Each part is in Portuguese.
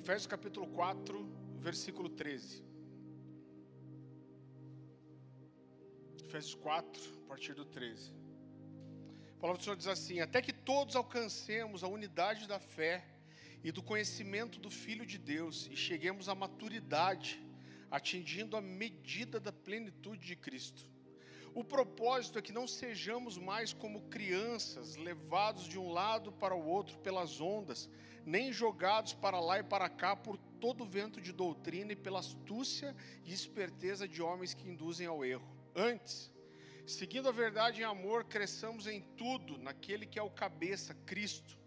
Efésios capítulo 4, versículo 13. Efésios 4, a partir do 13. A palavra do Senhor diz assim: até que todos alcancemos a unidade da fé e do conhecimento do Filho de Deus e cheguemos à maturidade, atingindo a medida da plenitude de Cristo. O propósito é que não sejamos mais como crianças, levados de um lado para o outro pelas ondas, nem jogados para lá e para cá por todo o vento de doutrina e pela astúcia e esperteza de homens que induzem ao erro. Antes, seguindo a verdade em amor, cresçamos em tudo naquele que é o cabeça, Cristo.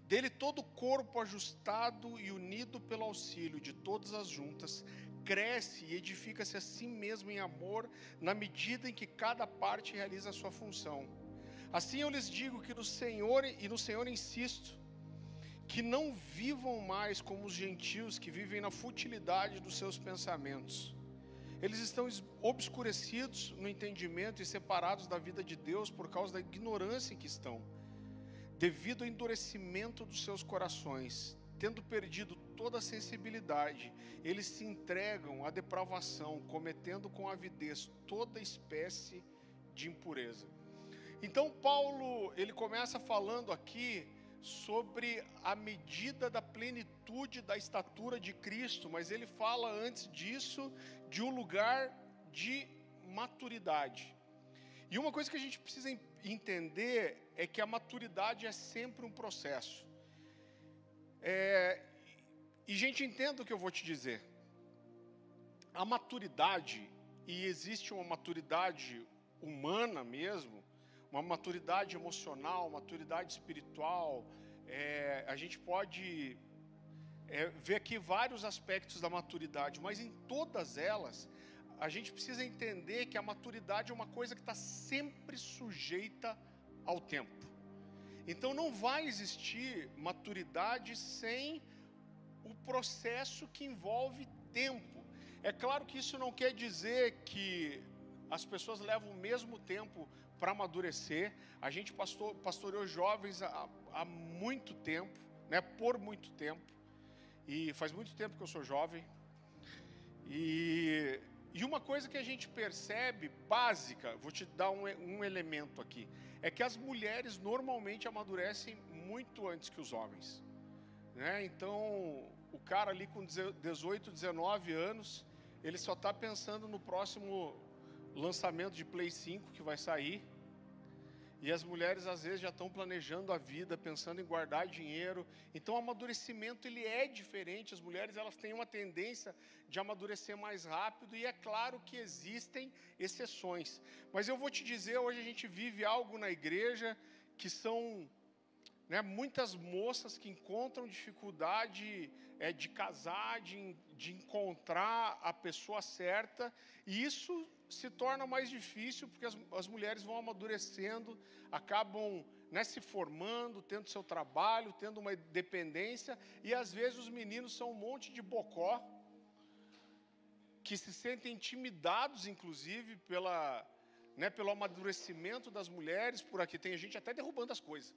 Dele todo o corpo ajustado e unido pelo auxílio de todas as juntas, cresce e edifica-se a si mesmo em amor, na medida em que cada parte realiza a sua função. Assim eu lhes digo que no Senhor insisto, que não vivam mais como os gentios que vivem na futilidade dos seus pensamentos. Eles estão obscurecidos no entendimento e separados da vida de Deus por causa da ignorância em que estão, devido ao endurecimento dos seus corações. Tendo perdido toda a sensibilidade, eles se entregam à depravação, cometendo com avidez toda espécie de impureza. Então Paulo, ele começa falando aqui sobre a medida da plenitude da estatura de Cristo, mas ele fala antes disso de um lugar de maturidade. E uma coisa que a gente precisa entender é que a maturidade é sempre um processo. E gente, entenda o que eu vou te dizer. A maturidade, e existe uma maturidade humana mesmo, uma maturidade emocional, maturidade espiritual, a gente pode ver aqui vários aspectos da maturidade, mas em todas elas, a gente precisa entender que a maturidade é uma coisa que está sempre sujeita ao tempo. Então não vai existir maturidade sem o processo que envolve tempo. É claro que isso não quer dizer que as pessoas levam o mesmo tempo para amadurecer. A gente pastoreou jovens há muito tempo, né, por muito tempo. E faz muito tempo que eu sou jovem. E uma coisa que a gente percebe, básica, vou te dar um elemento aqui, é que as mulheres normalmente amadurecem muito antes que os homens, né? Então, o cara ali com 18, 19 anos, ele só está pensando no próximo lançamento de Play 5 que vai sair. E as mulheres às vezes já estão planejando a vida, pensando em guardar dinheiro. Então o amadurecimento ele é diferente. As mulheres elas têm uma tendência de amadurecer mais rápido, e é claro que existem exceções. Mas eu vou te dizer, hoje a gente vive algo na igreja que são, né, muitas moças que encontram dificuldade de casar, de encontrar a pessoa certa, e isso se torna mais difícil porque as mulheres vão amadurecendo, acabam, né, se formando, tendo seu trabalho, tendo uma dependência, e às vezes os meninos são um monte de bocó, que se sentem intimidados, inclusive, pelo amadurecimento das mulheres. Por aqui tem gente até derrubando as coisas,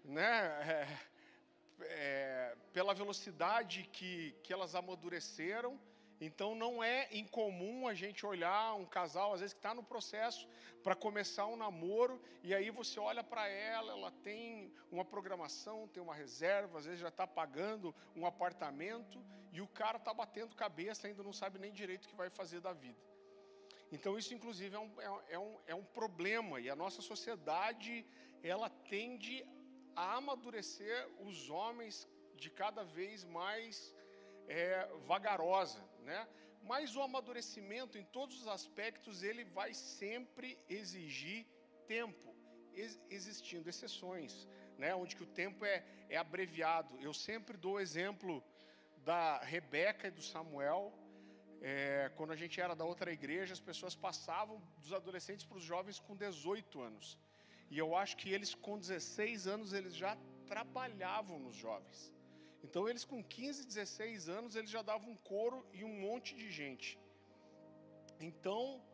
né? Pela velocidade que elas amadureceram. Então não é incomum a gente olhar um casal, às vezes, que está no processo para começar um namoro, e aí você olha para ela tem uma programação, tem uma reserva, às vezes já está pagando um apartamento, e o cara está batendo cabeça, ainda não sabe nem direito o que vai fazer da vida. Então isso, inclusive, é um problema, e a nossa sociedade, ela tende a amadurecer os homens de cada vez mais vagarosa, né? Mas o amadurecimento, em todos os aspectos, ele vai sempre exigir tempo, existindo exceções, né? Onde que o tempo é abreviado. Eu sempre dou o exemplo da Rebeca e do Samuel. Quando a gente era da outra igreja, as pessoas passavam dos adolescentes para os jovens com 18 anos. E eu acho que eles com 16 anos, eles já trabalhavam nos jovens. Então eles com 15, 16 anos, eles já davam um coro e um monte de gente. Então,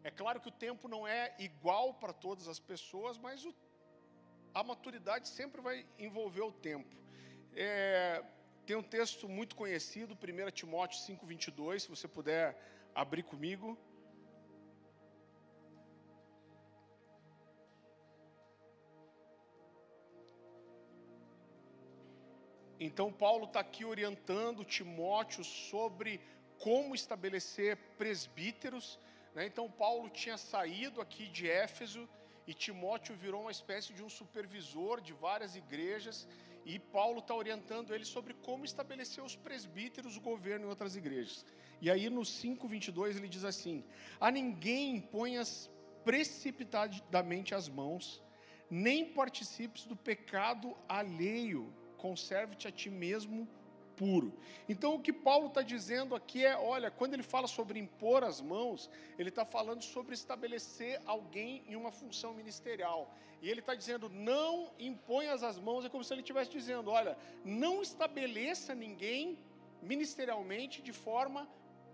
é claro que o tempo não é igual para todas as pessoas, mas a maturidade sempre vai envolver o tempo. tem um texto muito conhecido, 1 Timóteo 5:22, se você puder abrir comigo. Então, Paulo está aqui orientando Timóteo sobre como estabelecer presbíteros, né? Então, Paulo tinha saído aqui de Éfeso e Timóteo virou uma espécie de um supervisor de várias igrejas, e Paulo está orientando ele sobre como estabelecer os presbíteros, o governo em outras igrejas. E aí no 5:22 ele diz assim: a ninguém imponhas precipitadamente as mãos, nem participes do pecado alheio, conserve-te a ti mesmo puro. Então o que Paulo está dizendo aqui é, olha, quando ele fala sobre impor as mãos, ele está falando sobre estabelecer alguém em uma função ministerial. E ele está dizendo, não imponhas as mãos, é como se ele estivesse dizendo, olha, não estabeleça ninguém ministerialmente de forma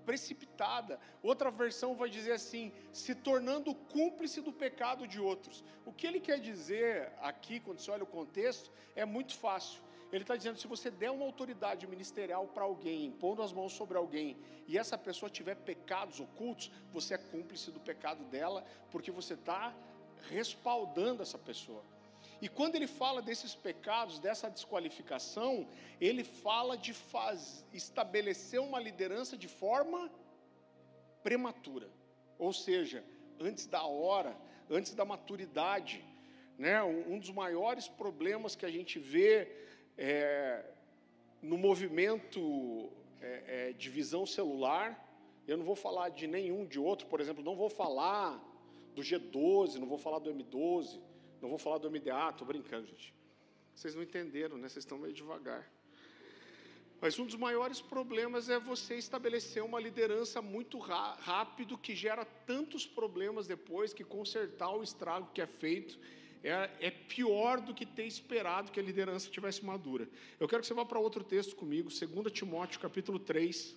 precipitada. Outra versão vai dizer assim, se tornando cúmplice do pecado de outros. O que ele quer dizer aqui, quando você olha o contexto, é muito fácil. Ele está dizendo, se você der uma autoridade ministerial para alguém, impondo as mãos sobre alguém, e essa pessoa tiver pecados ocultos, você é cúmplice do pecado dela, porque você está respaldando essa pessoa. E quando ele fala desses pecados, dessa desqualificação, ele fala de estabelecer uma liderança de forma prematura. Ou seja, antes da hora, antes da maturidade, né? Um dos maiores problemas que a gente vê no movimento de visão celular, eu não vou falar de nenhum de outro, por exemplo, não vou falar do G12, não vou falar do M12, não vou falar do MDA, estou brincando, gente. Vocês não entenderam, né? Vocês estão meio devagar. Mas um dos maiores problemas é você estabelecer uma liderança muito rápido, que gera tantos problemas depois, que consertar o estrago que é feito é pior do que ter esperado que a liderança tivesse madura. Eu quero que você vá para outro texto comigo, 2 Timóteo, capítulo 3.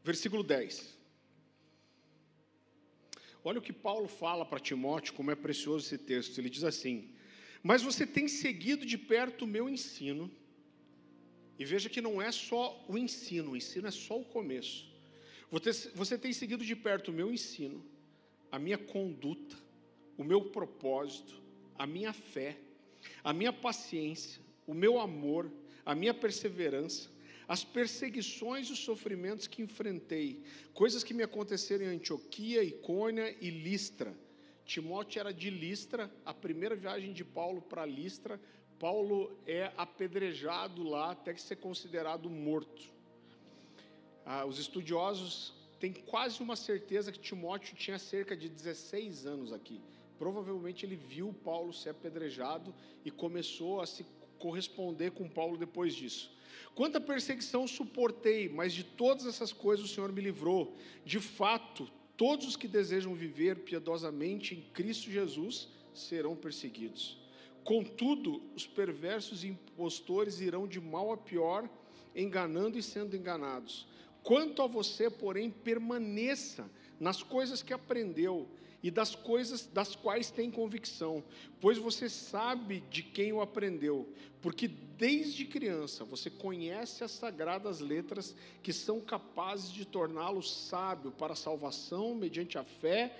Versículo 10. Olha o que Paulo fala para Timóteo, como é precioso esse texto. Ele diz assim, mas você tem seguido de perto o meu ensino. E veja que não é só o ensino é só o começo. Você tem seguido de perto o meu ensino, a minha conduta, o meu propósito, a minha fé, a minha paciência, o meu amor, a minha perseverança, as perseguições e os sofrimentos que enfrentei, coisas que me aconteceram em Antioquia, Icônia e Listra. Timóteo era de Listra, a primeira viagem de Paulo para Listra, Paulo é apedrejado lá até que ser considerado morto. Os estudiosos têm quase uma certeza que Timóteo tinha cerca de 16 anos aqui. Provavelmente ele viu Paulo ser apedrejado e começou a se corresponder com Paulo depois disso. Quanta perseguição suportei, mas de todas essas coisas o Senhor me livrou. De fato, todos os que desejam viver piedosamente em Cristo Jesus serão perseguidos. Contudo, os perversos e impostores irão de mal a pior, enganando e sendo enganados. Quanto a você, porém, permaneça nas coisas que aprendeu e das coisas das quais tem convicção, pois você sabe de quem o aprendeu, porque desde criança você conhece as sagradas letras que são capazes de torná-lo sábio para a salvação mediante a fé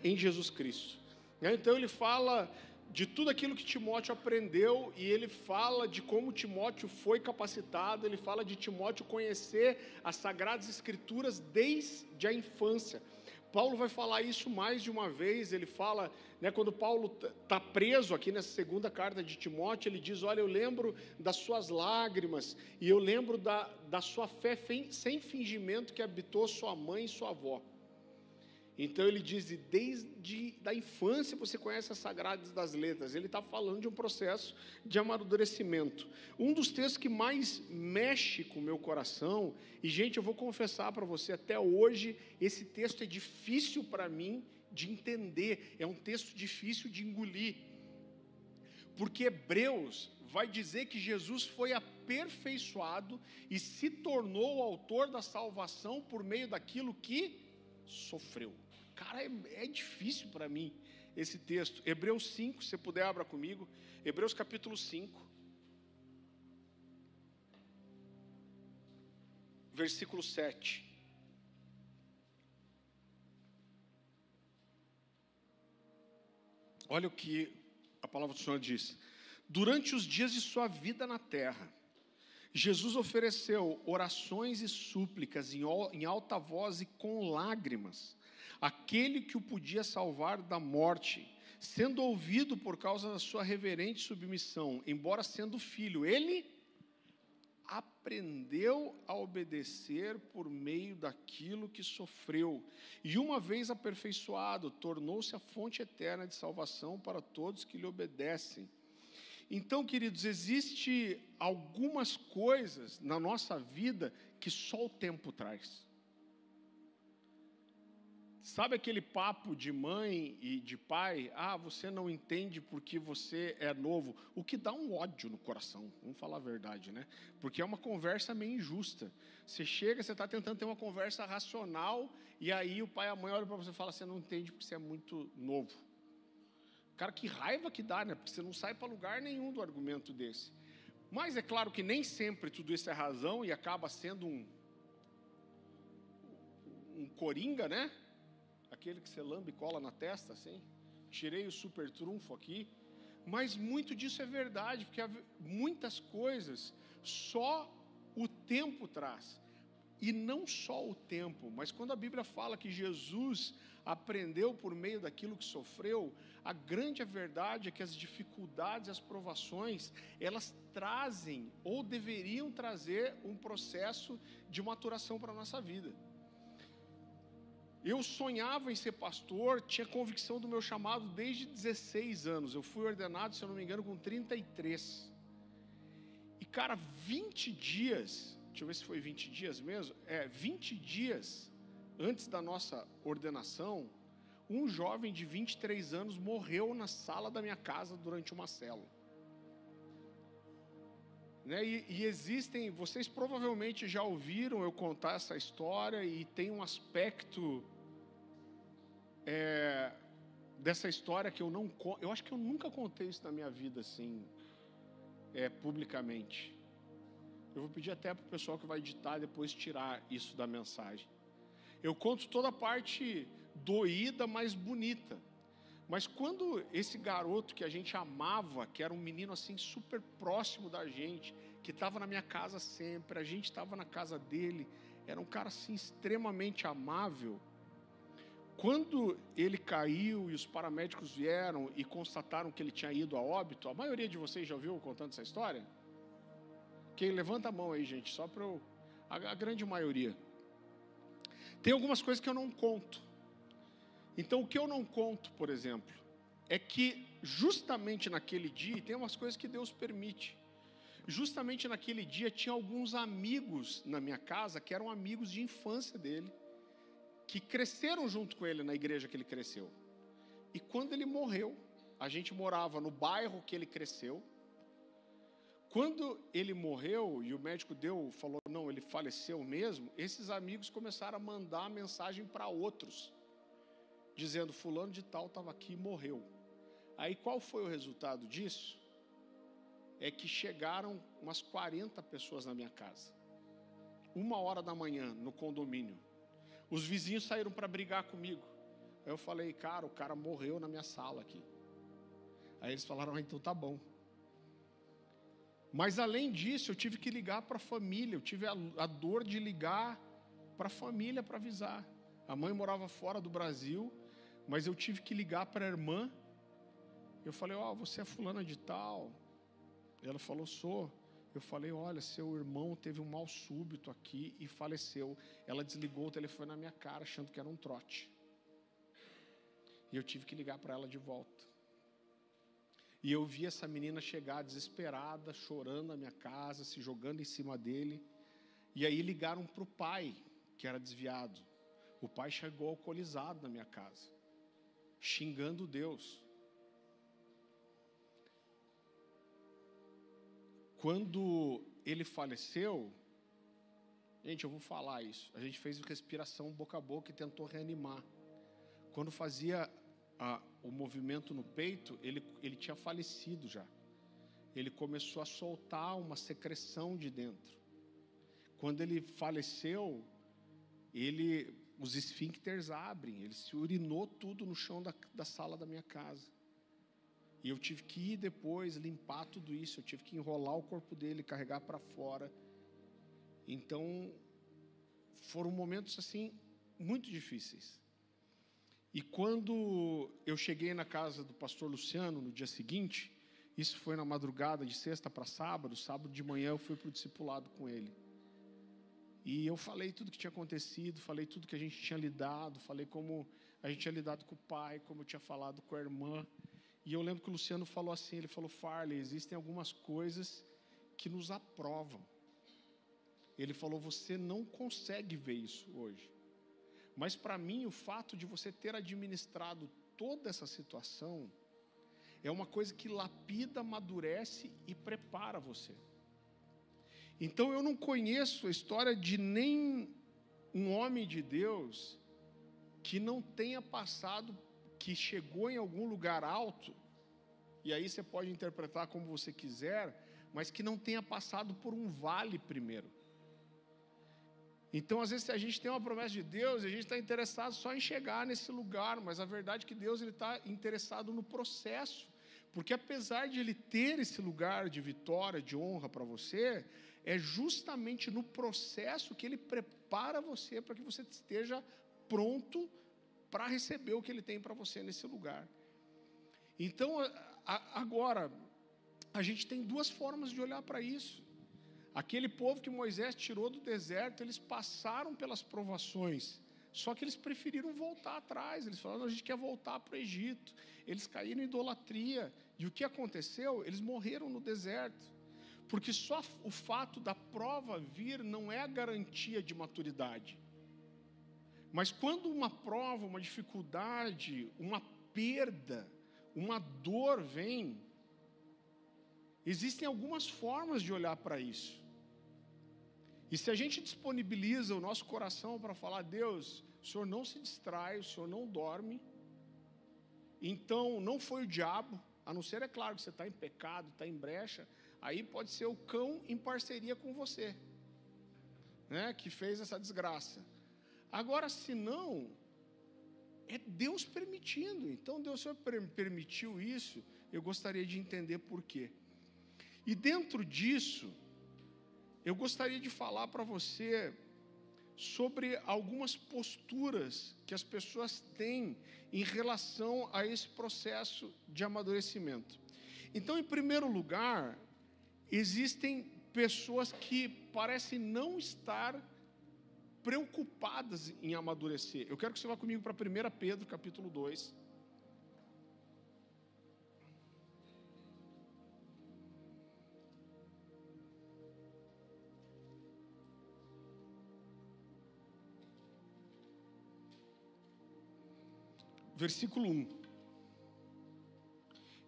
em Jesus Cristo. Então ele fala de tudo aquilo que Timóteo aprendeu, e ele fala de como Timóteo foi capacitado, ele fala de Timóteo conhecer as Sagradas Escrituras desde a infância. Paulo vai falar isso mais de uma vez, ele fala, né, quando Paulo está preso aqui nessa segunda carta de Timóteo, ele diz, olha, eu lembro das suas lágrimas, e eu lembro da sua fé sem fingimento que habitou sua mãe e sua avó. Então ele diz, desde a infância você conhece as Sagradas das Letras. Ele está falando de um processo de amadurecimento. Um dos textos que mais mexe com o meu coração, e gente, eu vou confessar para você, até hoje, esse texto é difícil para mim de entender, é um texto difícil de engolir. Porque Hebreus vai dizer que Jesus foi aperfeiçoado e se tornou o autor da salvação por meio daquilo que sofreu. Cara, é difícil para mim esse texto. Hebreus 5, se você puder, abra comigo. Hebreus capítulo 5. Versículo 7. Olha o que a palavra do Senhor diz. Durante os dias de sua vida na terra, Jesus ofereceu orações e súplicas em alta voz e com lágrimas, àquele que o podia salvar da morte, sendo ouvido por causa da sua reverente submissão, embora sendo filho, ele aprendeu a obedecer por meio daquilo que sofreu, e uma vez aperfeiçoado, tornou-se a fonte eterna de salvação para todos que lhe obedecem. Então, queridos, existe algumas coisas na nossa vida que só o tempo traz. Sabe aquele papo de mãe e de pai? Ah, você não entende porque você é novo. O que dá um ódio no coração, vamos falar a verdade, né? Porque é uma conversa meio injusta. Você chega, você está tentando ter uma conversa racional, e aí o pai e a mãe olham para você e falam, você não entende porque você é muito novo. Cara, que raiva que dá, né? Porque você não sai para lugar nenhum do argumento desse. Mas é claro que nem sempre tudo isso é razão e acaba sendo um coringa, né? Aquele que você lambe e cola na testa, assim. Tirei o super trunfo aqui. Mas muito disso é verdade, porque muitas coisas só o tempo traz. E não só o tempo, mas quando a Bíblia fala que Jesus aprendeu por meio daquilo que sofreu, a grande verdade é que as dificuldades, as provações, elas trazem ou deveriam trazer um processo de maturação para a nossa vida. Eu sonhava em ser pastor, tinha convicção do meu chamado desde 16 anos. Eu fui ordenado, se eu não me engano, com 33. E, cara, 20 dias, deixa eu ver se foi 20 dias mesmo, 20 dias antes da nossa ordenação, um jovem de 23 anos morreu na sala da minha casa durante uma célula. Né? E existem, vocês provavelmente já ouviram eu contar essa história, e tem um aspecto dessa história que eu acho que eu nunca contei isso na minha vida assim, publicamente. Eu vou pedir até para o pessoal que vai editar depois tirar isso da mensagem. Eu conto toda a parte doída, mas bonita. Mas quando esse garoto que a gente amava, que era um menino assim super próximo da gente, que estava na minha casa sempre, a gente estava na casa dele, era um cara assim extremamente amável. Quando ele caiu e os paramédicos vieram e constataram que ele tinha ido a óbito, a maioria de vocês já ouviu contando essa história? Quem levanta a mão aí, gente, só para eu... A grande maioria. Tem algumas coisas que eu não conto. Então, o que eu não conto, por exemplo, é que justamente naquele dia, e tem umas coisas que Deus permite, justamente naquele dia tinha alguns amigos na minha casa, que eram amigos de infância dele, que cresceram junto com ele na igreja que ele cresceu. E quando ele morreu, a gente morava no bairro que ele cresceu. Quando ele morreu e o médico falou, não, ele faleceu mesmo, esses amigos começaram a mandar mensagem para outros, dizendo, fulano de tal estava aqui e morreu. Aí qual foi o resultado disso? É que chegaram umas 40 pessoas na minha casa. 1h da manhã, no condomínio. Os vizinhos saíram para brigar comigo. Aí eu falei, cara, o cara morreu na minha sala aqui. Aí eles falaram, então tá bom. Mas além disso, eu tive que ligar para a família, eu tive a dor de ligar para a família para avisar. A mãe morava fora do Brasil, mas eu tive que ligar para a irmã. Eu falei, você é fulana de tal? Ela falou, sou. Eu falei, olha, seu irmão teve um mal súbito aqui e faleceu. Ela desligou o telefone na minha cara, achando que era um trote. E eu tive que ligar para ela de volta. E eu vi essa menina chegar desesperada, chorando na minha casa, se jogando em cima dele. E aí ligaram para o pai, que era desviado. O pai chegou alcoolizado na minha casa, xingando Deus. Quando ele faleceu, Gente, eu vou falar isso. A gente fez respiração boca a boca e tentou reanimar. Quando fazia o movimento no peito, ele tinha falecido já. Ele começou a soltar uma secreção de dentro. Quando ele faleceu, os esfíncteres abrem, ele se urinou tudo no chão da sala da minha casa. E eu tive que ir depois limpar tudo isso, eu tive que enrolar o corpo dele, carregar para fora. Então, foram momentos assim, muito difíceis. E quando eu cheguei na casa do pastor Luciano, no dia seguinte, isso foi na madrugada de sexta para sábado de manhã eu fui para o discipulado com ele. E eu falei tudo que tinha acontecido, falei tudo que a gente tinha lidado, falei como a gente tinha lidado com o pai, como eu tinha falado com a irmã. E eu lembro que o Luciano falou assim, ele falou, Farley, existem algumas coisas que nos aprovam. Ele falou, você não consegue ver isso hoje. Mas para mim, o fato de você ter administrado toda essa situação é uma coisa que lapida, amadurece e prepara você. Então eu não conheço a história de nem um homem de Deus que não tenha passado, que chegou em algum lugar alto, e aí você pode interpretar como você quiser, mas que não tenha passado por um vale primeiro. Então, às vezes, a gente tem uma promessa de Deus, e a gente está interessado só em chegar nesse lugar, mas a verdade é que Deus está interessado no processo, porque apesar de Ele ter esse lugar de vitória, de honra para você, é justamente no processo que Ele prepara você para que você esteja pronto para receber o que Ele tem para você nesse lugar. Então, agora, a gente tem duas formas de olhar para isso. Aquele povo que Moisés tirou do deserto, eles passaram pelas provações, só que eles preferiram voltar atrás, eles falaram, a gente quer voltar para o Egito. Eles caíram em idolatria, e o que aconteceu? Eles morreram no deserto, porque só o fato da prova vir não é a garantia de maturidade. Mas quando uma prova, uma dificuldade, uma perda, uma dor vem, existem algumas formas de olhar para isso. E se a gente disponibiliza o nosso coração para falar, Deus, o Senhor não se distrai, o Senhor não dorme, então não foi o diabo, a não ser, é claro, que você está em pecado, está em brecha, aí pode ser o cão em parceria com você, né, que fez essa desgraça. Agora, se não, é Deus permitindo. Então, Deus, o Senhor permitiu isso, eu gostaria de entender por quê. E dentro disso, eu gostaria de falar para você sobre algumas posturas que as pessoas têm em relação a esse processo de amadurecimento. Então, em primeiro lugar, existem pessoas que parecem não estar preocupadas em amadurecer. Eu quero que você vá comigo para 1 Pedro, capítulo 2. Versículo 1.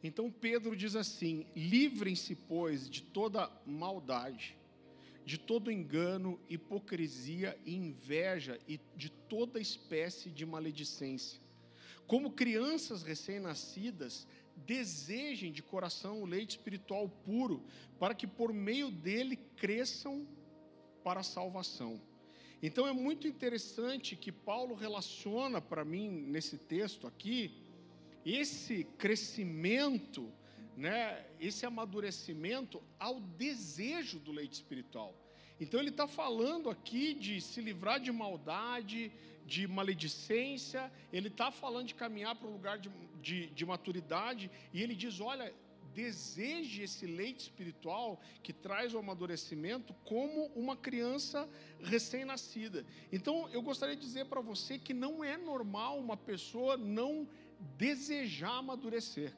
Então Pedro diz assim, livrem-se, pois, de toda maldade, de todo engano, hipocrisia e inveja e de toda espécie de maledicência. Como crianças recém-nascidas, desejem de coração o leite espiritual puro, para que por meio dele cresçam para a salvação. Então é muito interessante que Paulo relaciona para mim, nesse texto aqui, esse crescimento, né, esse amadurecimento ao desejo do leite espiritual. Então ele está falando aqui de se livrar de maldade, de maledicência, ele está falando de caminhar para um lugar de maturidade, e ele diz, olha, deseje esse leite espiritual que traz o amadurecimento como uma criança recém-nascida. Então eu gostaria de dizer para você que não é normal uma pessoa não desejar amadurecer.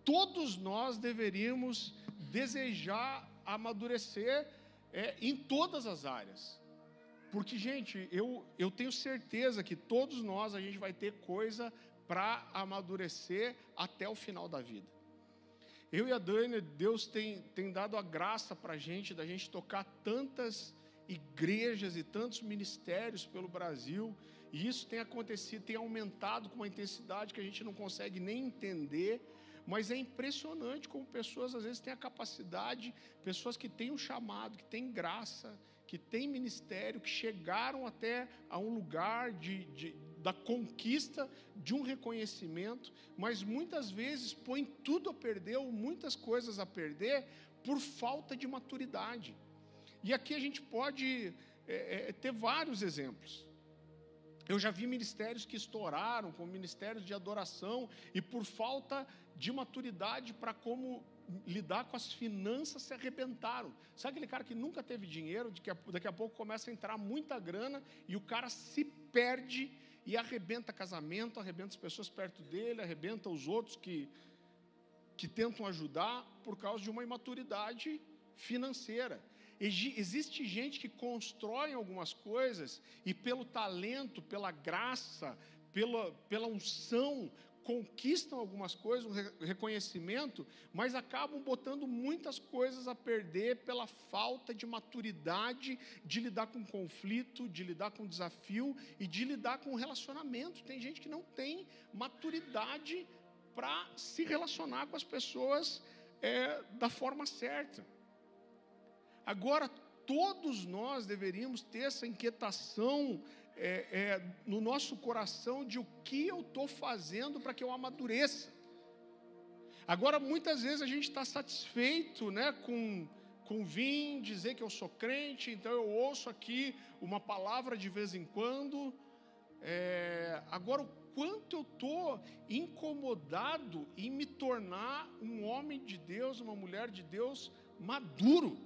Todos nós deveríamos desejar amadurecer em todas as áreas. Porque, gente, eu tenho certeza que todos nós, a gente vai ter coisa para amadurecer até o final da vida. Eu e a Dani, Deus tem dado a graça para a gente, da gente tocar tantas igrejas e tantos ministérios pelo Brasil, e isso tem acontecido, tem aumentado com uma intensidade que a gente não consegue nem entender, mas é impressionante como pessoas às vezes têm a capacidade, pessoas que têm um chamado, que têm graça, que têm ministério, que chegaram até a um lugar da conquista de um reconhecimento, mas muitas vezes põem tudo a perder, ou muitas coisas a perder, por falta de maturidade. E aqui a gente pode ter vários exemplos. Eu já vi ministérios que estouraram, como ministérios de adoração, e por falta de maturidade para como lidar com as finanças, se arrebentaram. Sabe aquele cara que nunca teve dinheiro, daqui a pouco começa a entrar muita grana, e o cara se perde e arrebenta casamento, arrebenta as pessoas perto dele, arrebenta os outros que tentam ajudar por causa de uma imaturidade financeira. Existe gente que constrói algumas coisas e pelo talento, pela graça, pela unção, conquistam algumas coisas, um reconhecimento, mas acabam botando muitas coisas a perder pela falta de maturidade, de lidar com conflito, de lidar com desafio e de lidar com relacionamento. Tem gente que não tem maturidade para se relacionar com as pessoas da forma certa. Agora, todos nós deveríamos ter essa inquietação no nosso coração de o que eu estou fazendo para que eu amadureça. Agora, muitas vezes a gente está satisfeito, né, com vir dizer que eu sou crente, então eu ouço aqui uma palavra de vez em quando. Agora, o quanto eu estou incomodado em me tornar um homem de Deus, uma mulher de Deus maduro.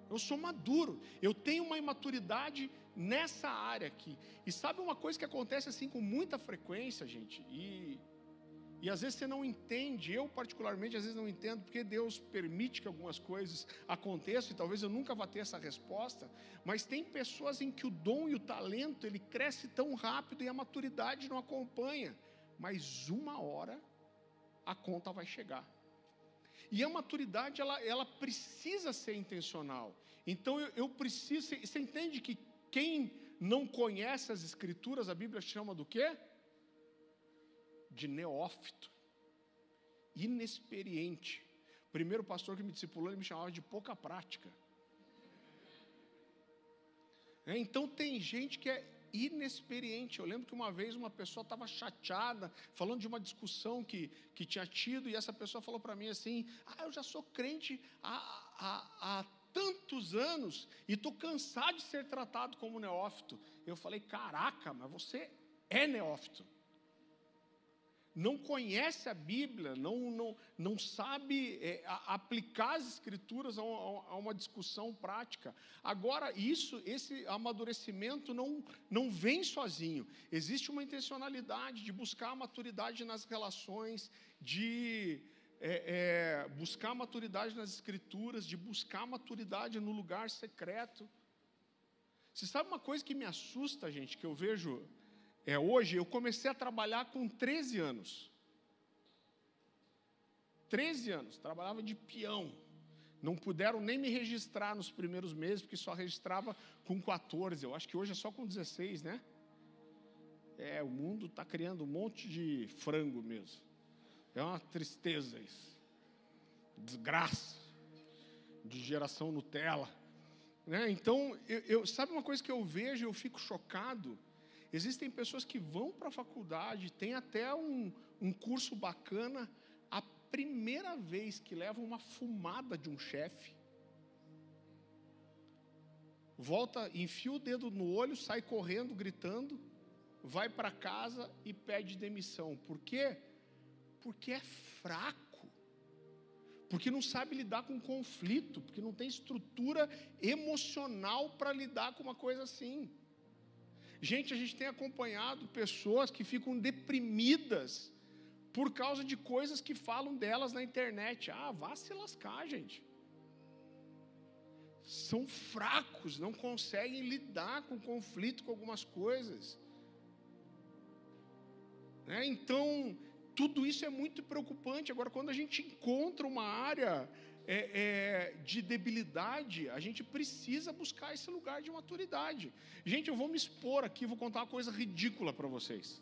Eu sou maduro, eu tenho uma imaturidade nessa área aqui. E sabe uma coisa que acontece assim com muita frequência, gente? E às vezes você não entende, eu particularmente às vezes não entendo, porque Deus permite que algumas coisas aconteçam, e talvez eu nunca vá ter essa resposta, mas tem pessoas em que o dom e o talento, ele cresce tão rápido e a maturidade não acompanha, mas uma hora a conta vai chegar. E a maturidade, ela precisa ser intencional. Então, eu preciso... Você entende que quem não conhece as Escrituras, a Bíblia chama do quê? De neófito. Inexperiente. O primeiro pastor que me discipulou, ele me chamava de pouca prática. Então, tem gente que é inexperiente. Eu lembro que uma vez uma pessoa estava chateada, falando de uma discussão que tinha tido, e essa pessoa falou para mim assim: eu já sou crente há tantos anos, e estou cansado de ser tratado como neófito. Eu falei: caraca, mas você é neófito. Não conhece a Bíblia, não sabe aplicar as Escrituras a uma discussão prática. Agora, esse amadurecimento não vem sozinho. Existe uma intencionalidade de buscar a maturidade nas relações, de buscar a maturidade nas Escrituras, de buscar a maturidade no lugar secreto. Você sabe uma coisa que me assusta, gente, que eu vejo... hoje, eu comecei a trabalhar com 13 anos. 13 anos, trabalhava de peão. Não puderam nem me registrar nos primeiros meses, porque só registrava com 14. Eu acho que hoje é só com 16, né? O mundo está criando um monte de frango mesmo. É uma tristeza isso. Desgraça. De geração Nutella. Né? Então, sabe uma coisa que eu vejo, eu fico chocado? Existem pessoas que vão para a faculdade, tem até um curso bacana, a primeira vez que levam uma fumada de um chefe, volta, enfia o dedo no olho, sai correndo, gritando, vai para casa e pede demissão. Por quê? Porque é fraco, porque não sabe lidar com conflito, porque não tem estrutura emocional para lidar com uma coisa assim. Gente, a gente tem acompanhado pessoas que ficam deprimidas por causa de coisas que falam delas na internet. Vá se lascar, gente. São fracos, não conseguem lidar com conflito, com algumas coisas. Então, tudo isso é muito preocupante. Agora, quando a gente encontra uma área de debilidade, a gente precisa buscar esse lugar de maturidade. Gente, eu vou me expor aqui, vou contar uma coisa ridícula para vocês.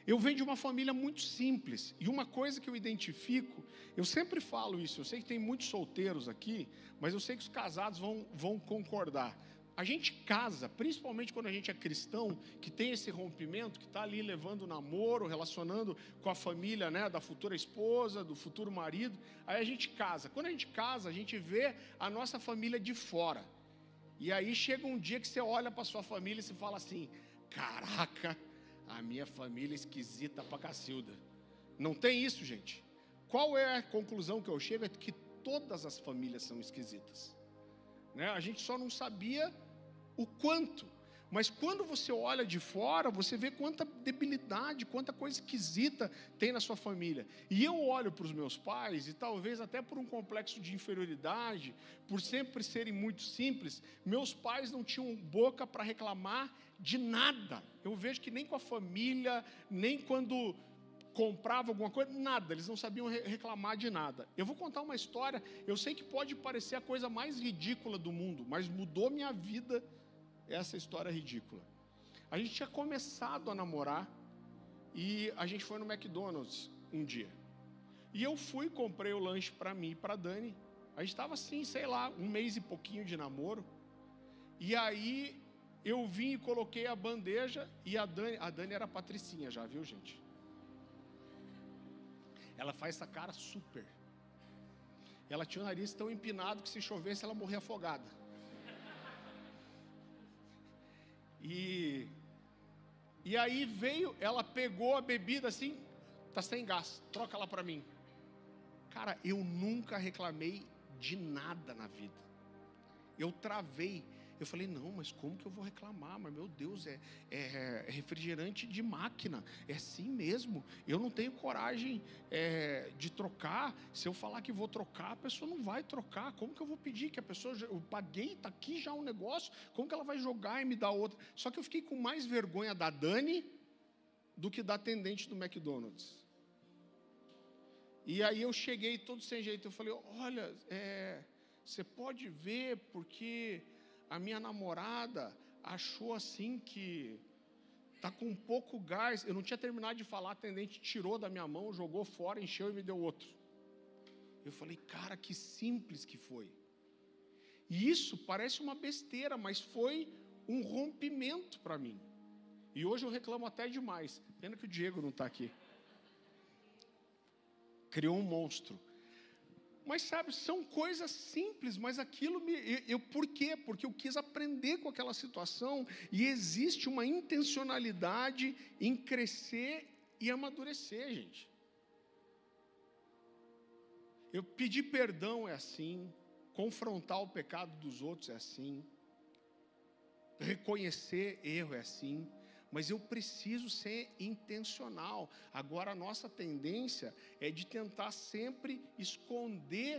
Eu venho de uma família muito simples, e uma coisa que eu identifico, eu sempre falo isso, eu sei que tem muitos solteiros aqui, mas eu sei que os casados vão concordar. A gente casa, principalmente quando a gente é cristão, que tem esse rompimento, que está ali levando o namoro, relacionando com a família, né, da futura esposa, do futuro marido, aí a gente casa. Quando a gente casa, a gente vê a nossa família de fora. E aí chega um dia que você olha para a sua família e você fala assim, caraca, a minha família é esquisita pra cacilda. Não tem isso, gente. Qual é a conclusão que eu chego? É que todas as famílias são esquisitas, né? A gente só não sabia o quanto. Mas quando você olha de fora, você vê quanta debilidade, quanta coisa esquisita tem na sua família. E eu olho para os meus pais, e talvez até por um complexo de inferioridade, por sempre serem muito simples, meus pais não tinham boca para reclamar de nada. Eu vejo que nem com a família, nem quando comprava alguma coisa, nada, eles não sabiam reclamar de nada. Eu vou contar uma história, eu sei que pode parecer a coisa mais ridícula do mundo, mas mudou minha vida essa história ridícula. A gente tinha começado a namorar e a gente foi no McDonald's um dia. E eu fui, comprei o lanche para mim e para Dani. A gente estava assim, sei lá, 1 mês e pouquinho de namoro. E aí eu vim e coloquei a bandeja e a Dani era patricinha já, viu, gente? Ela faz essa cara super. Ela tinha o nariz tão empinado que se chovesse ela morria afogada. E aí veio, ela pegou a bebida assim, tá sem gás, troca lá para mim. Cara, eu nunca reclamei de nada na vida. Eu travei. Eu falei, não, mas como que eu vou reclamar? Mas, meu Deus, é refrigerante de máquina. É assim mesmo. Eu não tenho coragem de trocar. Se eu falar que vou trocar, a pessoa não vai trocar. Como que eu vou pedir que a pessoa... Eu paguei, está aqui já um negócio. Como que ela vai jogar e me dar outra? Só que eu fiquei com mais vergonha da Dani do que da atendente do McDonald's. E aí eu cheguei todo sem jeito. Eu falei, olha, você pode ver porque... a minha namorada achou assim que está com um pouco gás. Eu não tinha terminado de falar, a atendente tirou da minha mão, jogou fora, encheu e me deu outro. Eu falei, cara, que simples que foi. E isso parece uma besteira, mas foi um rompimento para mim. E hoje eu reclamo até demais. Pena que o Diego não está aqui. Criou um monstro. Mas sabe, são coisas simples, mas aquilo por quê? Porque eu quis aprender com aquela situação e existe uma intencionalidade em crescer e amadurecer, gente. Eu pedir perdão é assim, confrontar o pecado dos outros é assim, reconhecer erro é assim, mas eu preciso ser intencional. Agora, a nossa tendência é de tentar sempre esconder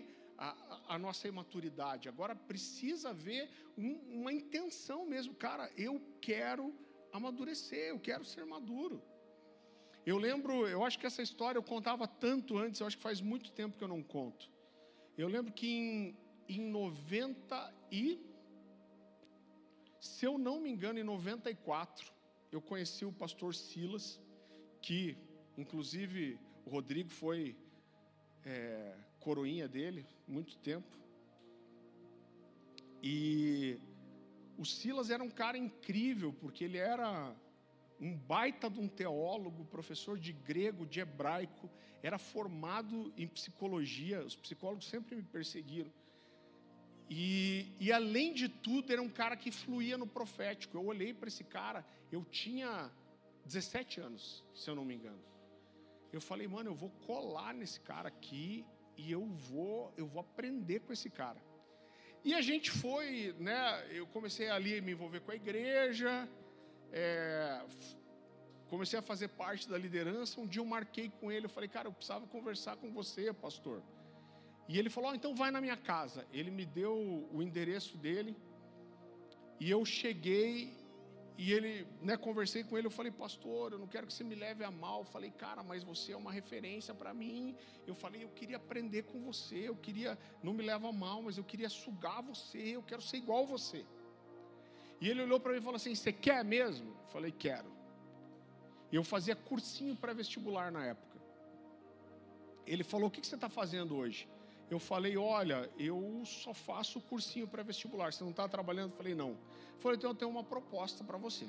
a nossa imaturidade. Agora, precisa haver uma intenção mesmo. Cara, eu quero amadurecer, eu quero ser maduro. Eu lembro, eu acho que essa história eu contava tanto antes, eu acho que faz muito tempo que eu não conto. Eu lembro que em 90 e... se eu não me engano, em 94... eu conheci o pastor Silas, que, inclusive, o Rodrigo foi coroinha dele, muito tempo. E o Silas era um cara incrível, porque ele era um baita de um teólogo, professor de grego, de hebraico, era formado em psicologia, os psicólogos sempre me perseguiram. E além de tudo, era um cara que fluía no profético. Eu olhei para esse cara, eu tinha 17 anos, se eu não me engano. Eu falei, mano, eu vou colar nesse cara aqui e eu vou aprender com esse cara. E a gente foi, né, eu comecei ali a me envolver com a igreja, comecei a fazer parte da liderança. Um dia eu marquei com ele, eu falei, cara, eu precisava conversar com você, pastor. E ele falou, então vai na minha casa. Ele me deu o endereço dele. E eu cheguei E ele, né, conversei com ele, eu falei, pastor, eu não quero que você me leve a mal. Eu falei, cara, mas você é uma referência para mim. Eu falei, eu queria aprender com você, eu queria, não me leva a mal, mas eu queria sugar você, eu quero ser igual a você. E ele olhou para mim e falou assim, você quer mesmo? Eu falei, quero. Eu fazia cursinho pré-vestibular na época. Ele falou, o que você está fazendo hoje? Eu falei, olha, eu só faço cursinho pré-vestibular, você não está trabalhando? Eu falei, não. Ele falou, então eu tenho uma proposta para você.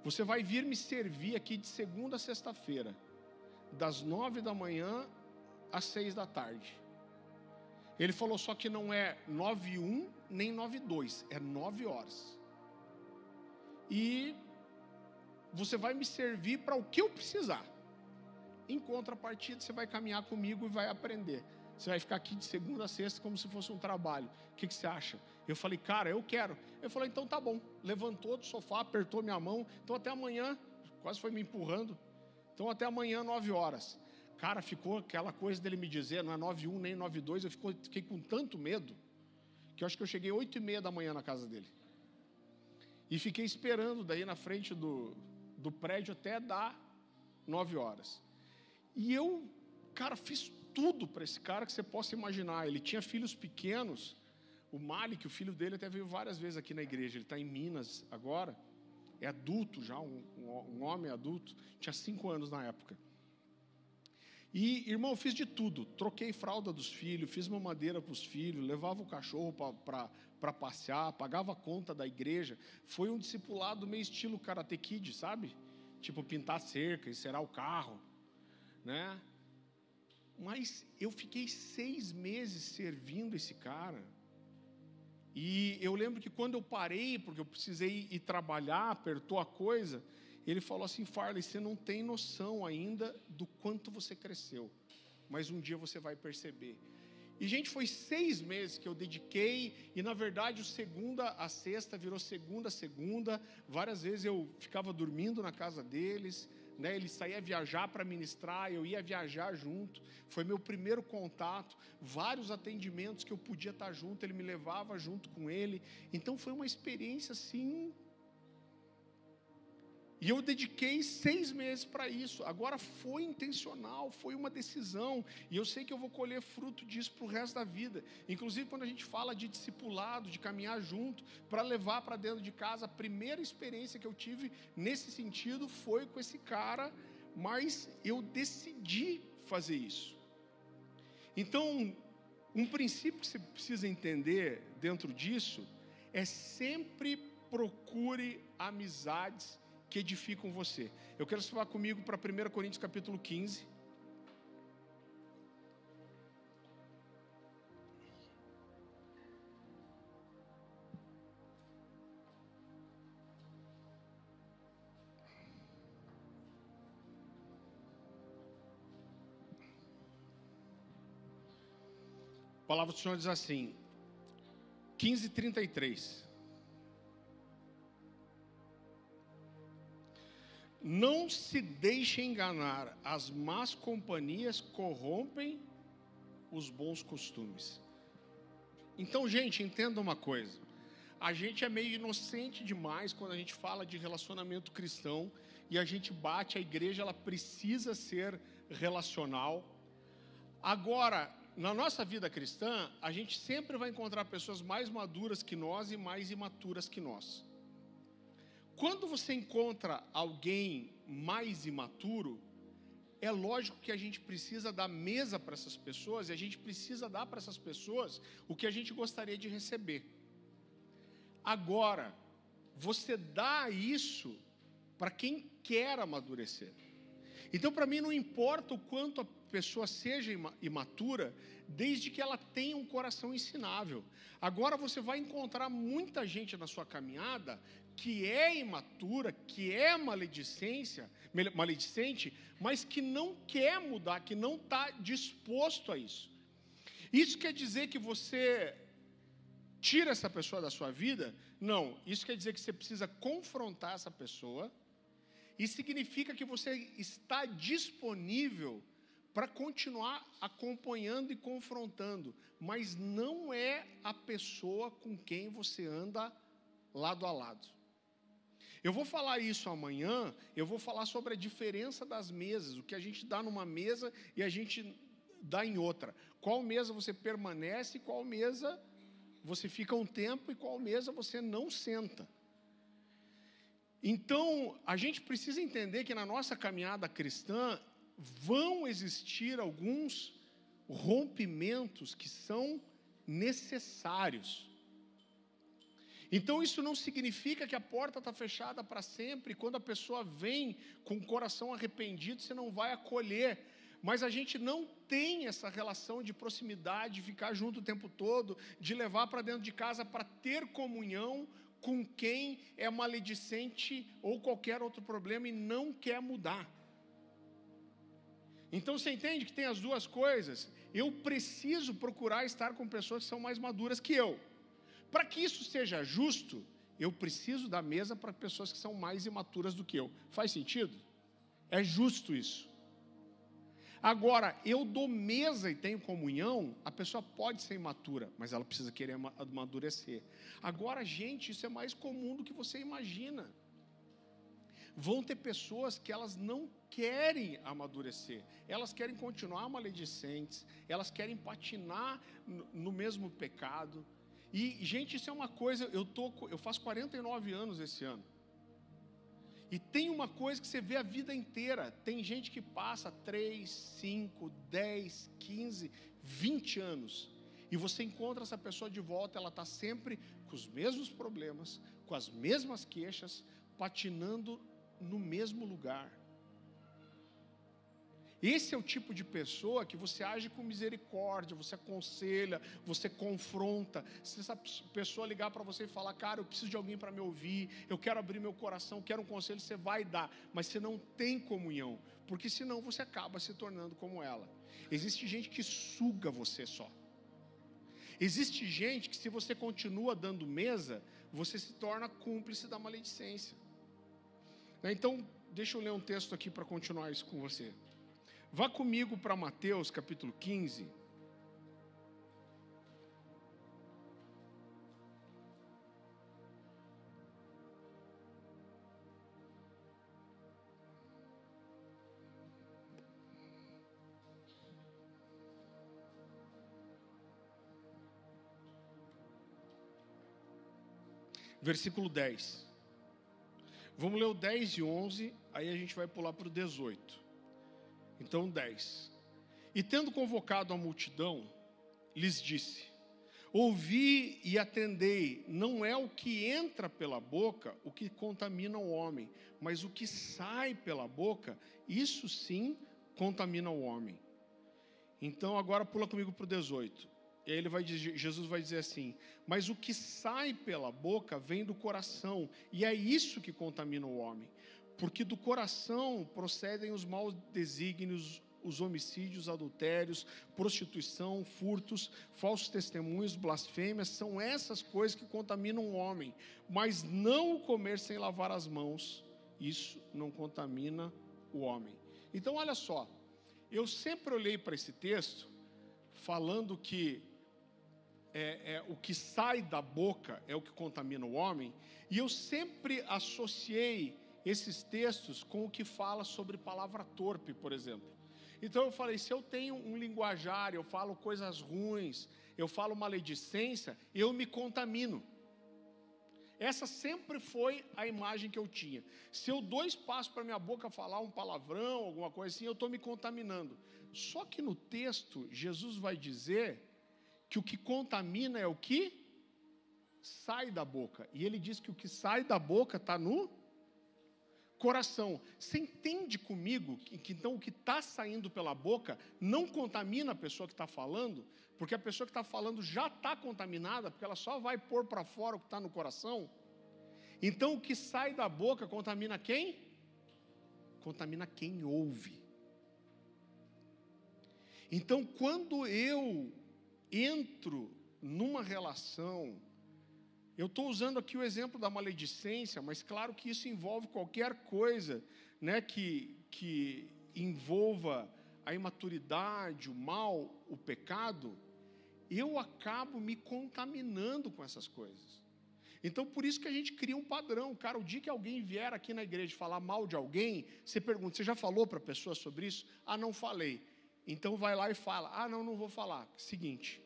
Você vai vir me servir aqui de segunda a sexta-feira, das 9 da manhã às 6 da tarde. Ele falou, só que não é 9:1 nem 9:2, é 9 horas. E você vai me servir para o que eu precisar. Em contrapartida, você vai caminhar comigo e vai aprender. Você vai ficar aqui de segunda a sexta como se fosse um trabalho. O que você acha? Eu falei, cara, eu quero. Ele falou, então tá bom. Levantou do sofá, apertou minha mão. Então até amanhã, quase foi me empurrando. Então até amanhã, 9 horas. Cara, ficou aquela coisa dele me dizer, não é 9:1 nem 9:2. Eu fiquei com tanto medo, que eu acho que eu cheguei 8:30 da manhã na casa dele. E fiquei esperando daí na frente do prédio até dar 9 horas. E eu, cara, fiz tudo para esse cara que você possa imaginar. Ele tinha filhos pequenos. O Malik, o filho dele, até veio várias vezes aqui na igreja. Ele está em Minas agora. É adulto já, um homem adulto. Tinha 5 anos na época. E, irmão, eu fiz de tudo. Troquei fralda dos filhos, fiz mamadeira para os filhos, levava o cachorro para passear, pagava a conta da igreja. Foi um discipulado meio estilo Karate Kid, sabe? Tipo, pintar cerca, encerar o carro, né? Mas eu fiquei 6 meses servindo esse cara. E eu lembro que quando eu parei, porque eu precisei ir trabalhar, apertou a coisa, ele falou assim, Farley, você não tem noção ainda do quanto você cresceu, mas um dia você vai perceber. E, gente, foi 6 meses que eu dediquei, e na verdade o segunda a sexta virou segunda a segunda. Várias vezes eu ficava dormindo na casa deles, né? Ele saía viajar para ministrar, eu ia viajar junto. Foi meu primeiro contato, vários atendimentos que eu podia estar junto, ele me levava junto com ele. Então foi uma experiência assim. E eu dediquei 6 meses para isso. Agora foi intencional, foi uma decisão. E eu sei que eu vou colher fruto disso para o resto da vida. Inclusive, quando a gente fala de discipulado, de caminhar junto, para levar para dentro de casa, a primeira experiência que eu tive nesse sentido foi com esse cara, mas eu decidi fazer isso. Então, um princípio que você precisa entender dentro disso é sempre procure amizades que edificam você. Eu quero que você vá comigo para 1 Coríntios capítulo 15. A palavra do Senhor diz assim, 15:33. Não se deixe enganar, as más companhias corrompem os bons costumes. Então, gente, entenda uma coisa. A gente é meio inocente demais quando a gente fala de relacionamento cristão e a gente bate, a igreja ela precisa ser relacional. Agora, na nossa vida cristã, a gente sempre vai encontrar pessoas mais maduras que nós e mais imaturas que nós. Quando você encontra alguém mais imaturo, é lógico que a gente precisa dar mesa para essas pessoas e a gente precisa dar para essas pessoas o que a gente gostaria de receber. Agora, você dá isso para quem quer amadurecer. Então, para mim, não importa o quanto a pessoa seja imatura, desde que ela tenha um coração ensinável. Agora, você vai encontrar muita gente na sua caminhada que é imatura, que é maledicente, mas que não quer mudar, que não está disposto a isso. Isso quer dizer que você tira essa pessoa da sua vida? Não, isso quer dizer que você precisa confrontar essa pessoa, e significa que você está disponível para continuar acompanhando e confrontando, mas não é a pessoa com quem você anda lado a lado. Eu vou falar isso amanhã, eu vou falar sobre a diferença das mesas, o que a gente dá numa mesa e a gente dá em outra. Qual mesa você permanece, qual mesa você fica um tempo e qual mesa você não senta. Então, a gente precisa entender que na nossa caminhada cristã vão existir alguns rompimentos que são necessários. Então, isso não significa que a porta está fechada para sempre, e quando a pessoa vem com o coração arrependido, você não vai acolher. Mas a gente não tem essa relação de proximidade, de ficar junto o tempo todo, de levar para dentro de casa para ter comunhão com quem é maledicente ou qualquer outro problema e não quer mudar. Então, você entende que tem as duas coisas? Eu preciso procurar estar com pessoas que são mais maduras que eu. Para que isso seja justo, eu preciso da mesa para pessoas que são mais imaturas do que eu. Faz sentido? É justo isso. Agora, eu dou mesa e tenho comunhão, a pessoa pode ser imatura, mas ela precisa querer amadurecer. Agora, gente, isso é mais comum do que você imagina. Vão ter pessoas que elas não querem amadurecer, elas querem continuar maledicentes, elas querem patinar no mesmo pecado. E, gente, isso é uma coisa, eu faço 49 anos esse ano. E tem uma coisa que você vê a vida inteira. Tem gente que passa 3, 5, 10, 15, 20 anos. E você encontra essa pessoa de volta, ela está sempre com os mesmos problemas, com as mesmas queixas, patinando no mesmo lugar. Esse é o tipo de pessoa que você age com misericórdia, você aconselha, você confronta. Se essa pessoa ligar para você e falar, cara, eu preciso de alguém para me ouvir, eu quero abrir meu coração, quero um conselho, você vai dar, mas você não tem comunhão, porque senão você acaba se tornando como ela. Existe gente que suga você só. Existe gente que, se você continua dando mesa, você se torna cúmplice da maledicência. Então, deixa eu ler um texto aqui para continuar isso com você. Vá comigo para Mateus capítulo 15. Versículo 10. Vamos ler o 10 e 11, aí a gente vai pular para o 18. Então, 10. E tendo convocado a multidão, lhes disse: ouvi e atendei, não é o que entra pela boca o que contamina o homem, mas o que sai pela boca, isso sim contamina o homem. Então, agora pula comigo para o 18. E aí Jesus vai dizer assim: mas o que sai pela boca vem do coração, e é isso que contamina o homem. Porque do coração procedem os maus desígnios, os homicídios, adultérios, prostituição, furtos, falsos testemunhos, blasfêmias. São essas coisas que contaminam o homem. Mas não o comer sem lavar as mãos, isso não contamina o homem. Então, olha só, eu sempre olhei para esse texto falando que o que sai da boca é o que contamina o homem, e eu sempre associei esses textos com o que fala sobre palavra torpe, por exemplo. Então eu falei, se eu tenho um linguajar, eu falo coisas ruins, eu falo maledicência, eu me contamino. Essa sempre foi a imagem que eu tinha. Se eu dou espaço para minha boca falar um palavrão, alguma coisa assim, eu estou me contaminando. Só que no texto, Jesus vai dizer que o que contamina é o que sai da boca. E ele diz que o que sai da boca está no coração. Você entende comigo que então o que está saindo pela boca não contamina a pessoa que está falando? Porque a pessoa que está falando já está contaminada, porque ela só vai pôr para fora o que está no coração. Então o que sai da boca contamina quem? Contamina quem ouve. Então quando eu entro numa relação, eu estou usando aqui o exemplo da maledicência, mas claro que isso envolve qualquer coisa, né, que envolva a imaturidade, o mal, o pecado. Eu acabo me contaminando com essas coisas. Então, por isso que a gente cria um padrão. Cara, o dia que alguém vier aqui na igreja falar mal de alguém, você pergunta, você já falou para a pessoa sobre isso? Ah, não falei. Então, vai lá e fala. Ah, não vou falar. Seguinte,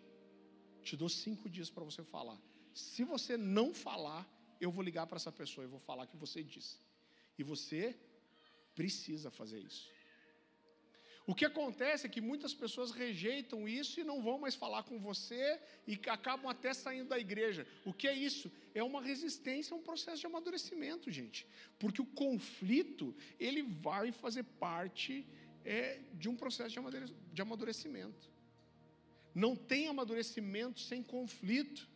te dou 5 dias para você falar. Se você não falar, eu vou ligar para essa pessoa e vou falar que você disse. E você precisa fazer isso. O que acontece é que muitas pessoas rejeitam isso e não vão mais falar com você e acabam até saindo da igreja. O que é isso? É uma resistência, é um processo de amadurecimento, gente. Porque o conflito, ele vai fazer parte de um processo de amadurecimento. Não tem amadurecimento sem conflito,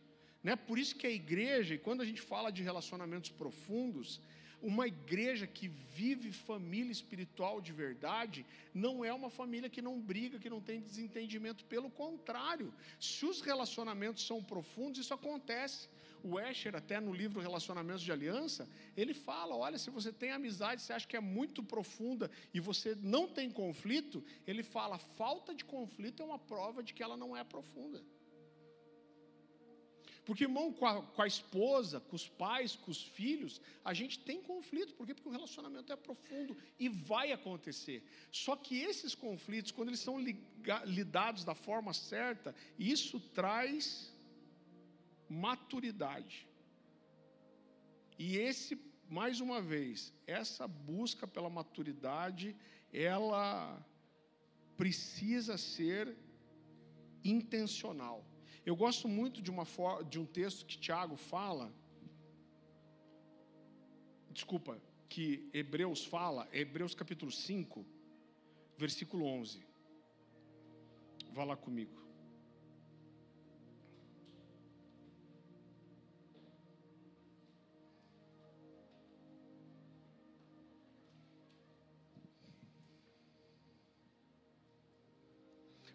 né? Por isso que a igreja, e quando a gente fala de relacionamentos profundos, uma igreja que vive família espiritual de verdade, não é uma família que não briga, que não tem desentendimento. Pelo contrário, se os relacionamentos são profundos, isso acontece. O Escher, até no livro Relacionamentos de Aliança, ele fala, olha, se você tem amizade, você acha que é muito profunda e você não tem conflito, ele fala, falta de conflito é uma prova de que ela não é profunda. Porque, irmão, com a esposa, com os pais, com os filhos, a gente tem conflito. Por quê? Porque o relacionamento é profundo e vai acontecer. Só que esses conflitos, quando eles são lidados da forma certa, isso traz maturidade. E mais uma vez, essa busca pela maturidade, ela precisa ser intencional. Eu gosto muito de um texto que Tiago fala, que Hebreus fala, Hebreus capítulo 5, versículo 11. Vá lá comigo.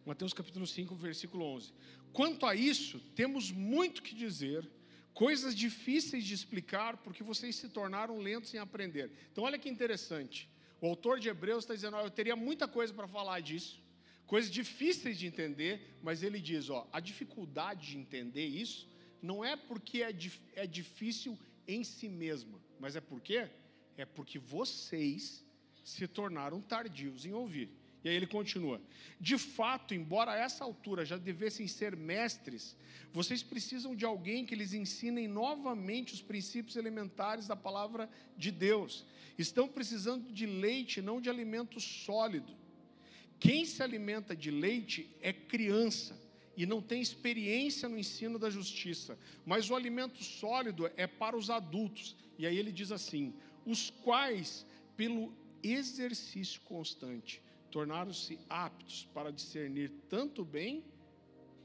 Mateus capítulo 5, versículo 11. Quanto a isso, temos muito que dizer, coisas difíceis de explicar, porque vocês se tornaram lentos em aprender. Então, olha que interessante. O autor de Hebreus está dizendo, eu teria muita coisa para falar disso, coisas difíceis de entender, mas ele diz, a dificuldade de entender isso não é porque é difícil em si mesma, mas é porque vocês se tornaram tardios em ouvir. E aí ele continua, de fato, embora a essa altura já devessem ser mestres, vocês precisam de alguém que lhes ensine novamente os princípios elementares da palavra de Deus. Estão precisando de leite, não de alimento sólido. Quem se alimenta de leite é criança e não tem experiência no ensino da justiça, mas o alimento sólido é para os adultos. E aí ele diz assim, os quais, pelo exercício constante, tornaram-se aptos para discernir tanto bem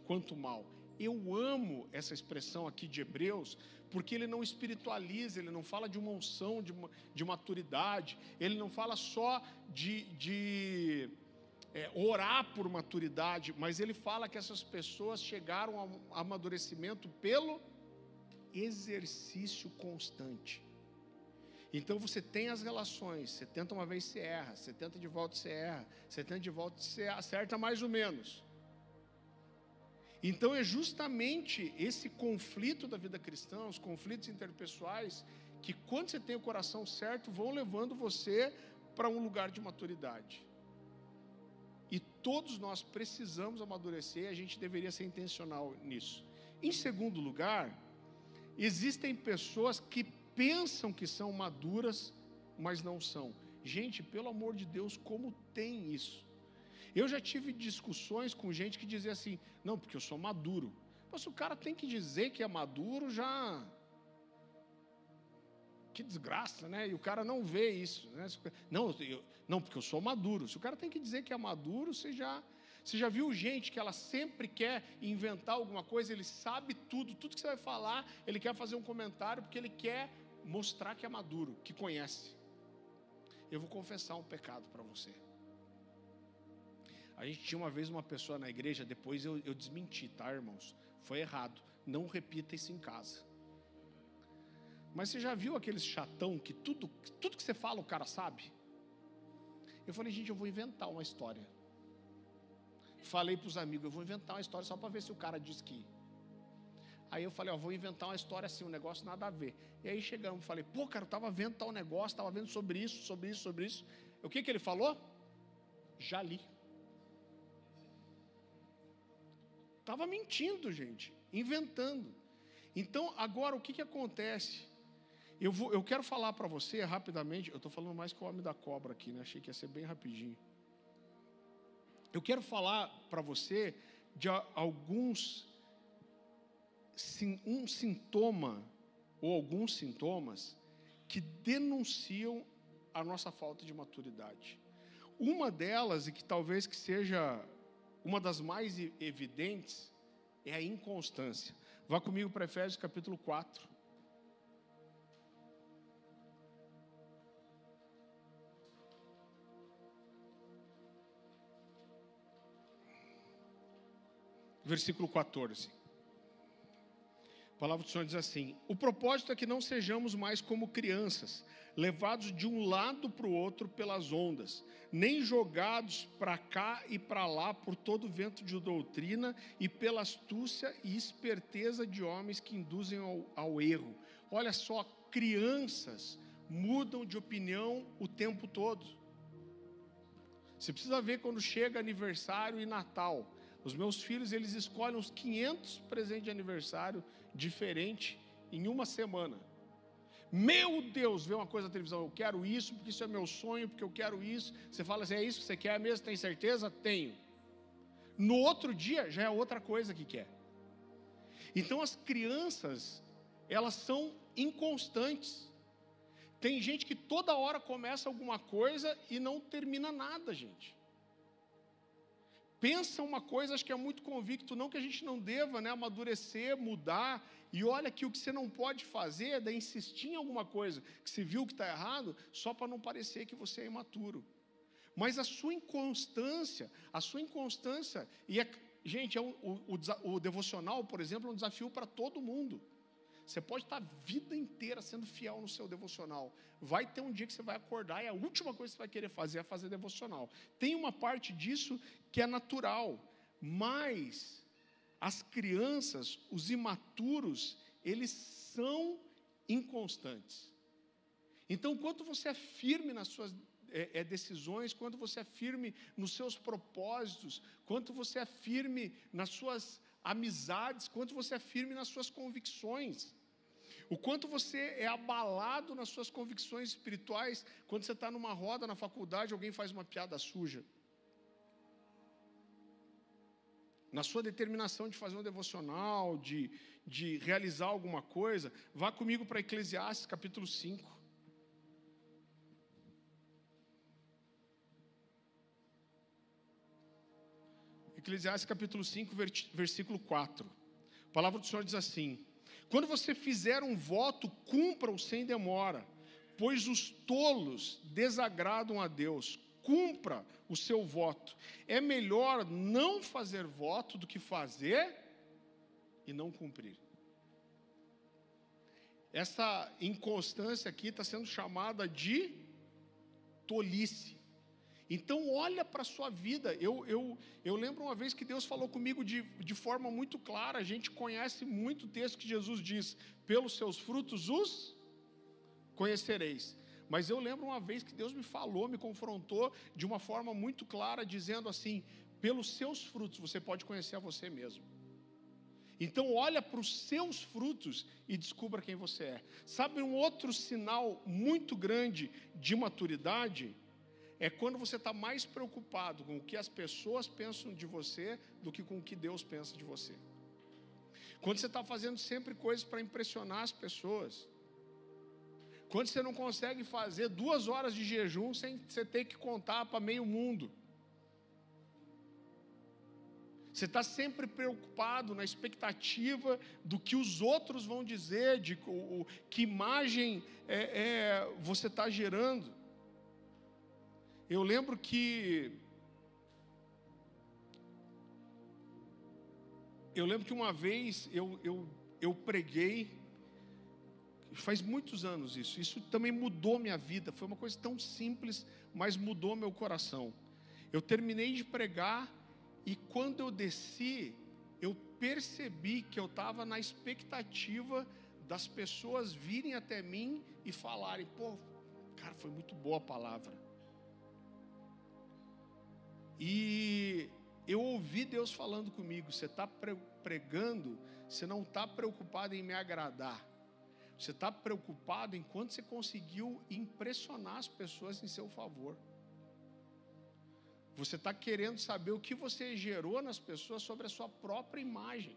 quanto mal. Eu amo essa expressão aqui de Hebreus, porque ele não espiritualiza, ele não fala de uma unção, de maturidade, ele não fala só de orar por maturidade, mas ele fala que essas pessoas chegaram ao amadurecimento pelo exercício constante. Então você tem as relações, você tenta uma vez, você erra, você tenta de volta, você erra, você tenta de volta, você acerta mais ou menos. Então é justamente esse conflito da vida cristã, os conflitos interpessoais, que quando você tem o coração certo, vão levando você para um lugar de maturidade. E todos nós precisamos amadurecer, a gente deveria ser intencional nisso. Em segundo lugar, existem pessoas que pensam que são maduras, mas não são. Gente, pelo amor de Deus, como tem isso? Eu já tive discussões com gente que dizia assim, não, porque eu sou maduro. Mas se o cara tem que dizer que é maduro, já... Que desgraça, né? E o cara não vê isso, né? Não, porque eu sou maduro. Se o cara tem que dizer que é maduro, você já viu gente que ela sempre quer inventar alguma coisa, ele sabe tudo que você vai falar, ele quer fazer um comentário, porque ele quer mostrar que é maduro, que conhece. Eu vou confessar um pecado para você. A gente tinha uma vez uma pessoa na igreja, depois eu desmenti, tá, irmãos? Foi errado, não repita isso em casa. Mas você já viu aqueles chatão que tudo que você fala o cara sabe? Eu falei, gente, eu vou inventar uma história. Falei para os amigos, eu vou inventar uma história só para ver se o cara diz que... Aí eu falei, vou inventar uma história assim, um negócio nada a ver. E aí chegamos, falei, pô, cara, eu estava vendo tal negócio, estava vendo sobre isso. O que ele falou? Já li. Estava mentindo, gente, inventando. Então, agora, o que acontece? Eu quero falar para você rapidamente, eu estou falando mais que o Homem da Cobra aqui, né? Achei que ia ser bem rapidinho. Eu quero falar para você de um sintoma, ou alguns sintomas, que denunciam a nossa falta de maturidade. Uma delas, e que talvez que seja uma das mais evidentes, é a inconstância. Vá comigo para Efésios capítulo 4. Versículo 14. A palavra do Senhor diz assim: o propósito é que não sejamos mais como crianças, levados de um lado para o outro pelas ondas, nem jogados para cá e para lá por todo vento de doutrina e pela astúcia e esperteza de homens que induzem ao erro. Olha só, crianças mudam de opinião o tempo todo. Você precisa ver quando chega aniversário e Natal. Os meus filhos, eles escolhem uns 500 presentes de aniversário diferentes em uma semana. Meu Deus, vê uma coisa na televisão, eu quero isso, porque isso é meu sonho, porque eu quero isso. Você fala assim, é isso que você quer mesmo? Tem certeza? Tenho. No outro dia, já é outra coisa que quer. Então, as crianças, elas são inconstantes. Tem gente que toda hora começa alguma coisa e não termina nada, gente. Pensa uma coisa, acho que é muito convicto, não que a gente não deva, né, amadurecer, mudar, e olha que o que você não pode fazer é insistir em alguma coisa que você viu que está errado, só para não parecer que você é imaturo. Mas a sua inconstância, gente, o devocional, por exemplo, é um desafio para todo mundo. Você pode estar a vida inteira sendo fiel no seu devocional. Vai ter um dia que você vai acordar e a última coisa que você vai querer fazer é fazer devocional. Tem uma parte disso que é natural, mas as crianças, os imaturos, eles são inconstantes. Então, quanto você é firme nas suas decisões, quanto você é firme nos seus propósitos, quanto você é firme nas suas amizades, quanto você é firme nas suas convicções, o quanto você é abalado nas suas convicções espirituais, quando você está numa roda na faculdade, alguém faz uma piada suja. Na sua determinação de fazer um devocional, de realizar alguma coisa, vá comigo para Eclesiastes capítulo 5. Eclesiastes capítulo 5, versículo 4. A palavra do Senhor diz assim: quando você fizer um voto, cumpra-o sem demora, pois os tolos desagradam a Deus. Cumpra o seu voto. É melhor não fazer voto do que fazer e não cumprir. Essa inconstância aqui está sendo chamada de tolice. Então olha para a sua vida. Eu lembro uma vez que Deus falou comigo de forma muito clara. A gente conhece muito o texto que Jesus diz: pelos seus frutos os conhecereis. Mas eu lembro uma vez que Deus me falou, me confrontou de uma forma muito clara, dizendo assim: pelos seus frutos você pode conhecer a você mesmo. Então olha para os seus frutos e descubra quem você é. Sabe um outro sinal muito grande de maturidade? É quando você está mais preocupado com o que as pessoas pensam de você do que com o que Deus pensa de você. Quando você está fazendo sempre coisas para impressionar as pessoas. Quando você não consegue fazer 2 horas de jejum sem você ter que contar para meio mundo. Você está sempre preocupado na expectativa do que os outros vão dizer, de que imagem você está gerando. Eu lembro que uma vez eu preguei, faz muitos anos isso também mudou minha vida, foi uma coisa tão simples, mas mudou meu coração. Eu terminei de pregar e quando eu desci, eu percebi que eu estava na expectativa das pessoas virem até mim e falarem: pô, cara, foi muito boa a palavra. E eu ouvi Deus falando comigo: você está pregando, você não está preocupado em me agradar. Você está preocupado em quanto você conseguiu impressionar as pessoas em seu favor. Você está querendo saber o que você gerou nas pessoas sobre a sua própria imagem.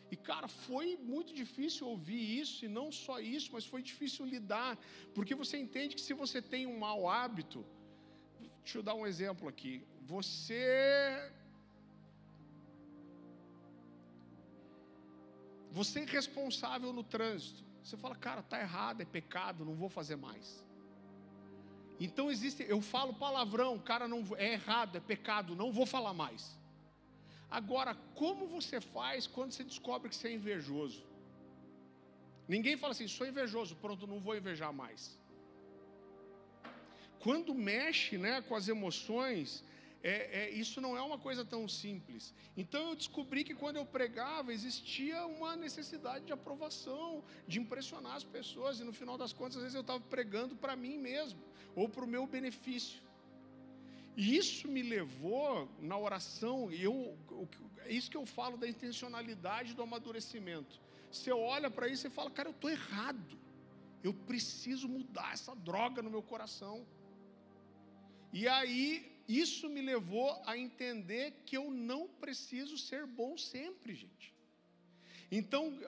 E, cara, foi muito difícil ouvir isso, e não só isso, mas foi difícil lidar, porque você entende que se você tem um mau hábito, deixa eu dar um exemplo aqui, você é irresponsável no trânsito, você fala: cara, tá errado, é pecado, não vou fazer mais. Então eu falo palavrão, cara, não, é errado, é pecado, não vou falar mais. Agora, como você faz quando você descobre que você é invejoso? Ninguém fala assim: sou invejoso, pronto, não vou invejar mais. Quando mexe, né, com as emoções, isso não é uma coisa tão simples. Então eu descobri que quando eu pregava, existia uma necessidade de aprovação, de impressionar as pessoas, e no final das contas, às vezes eu estava pregando para mim mesmo, ou para o meu benefício. E isso me levou na oração, é isso que eu falo da intencionalidade do amadurecimento. Você olha para isso e fala: cara, eu estou errado, eu preciso mudar essa droga no meu coração. E aí, isso me levou a entender que eu não preciso ser bom sempre, gente. Então,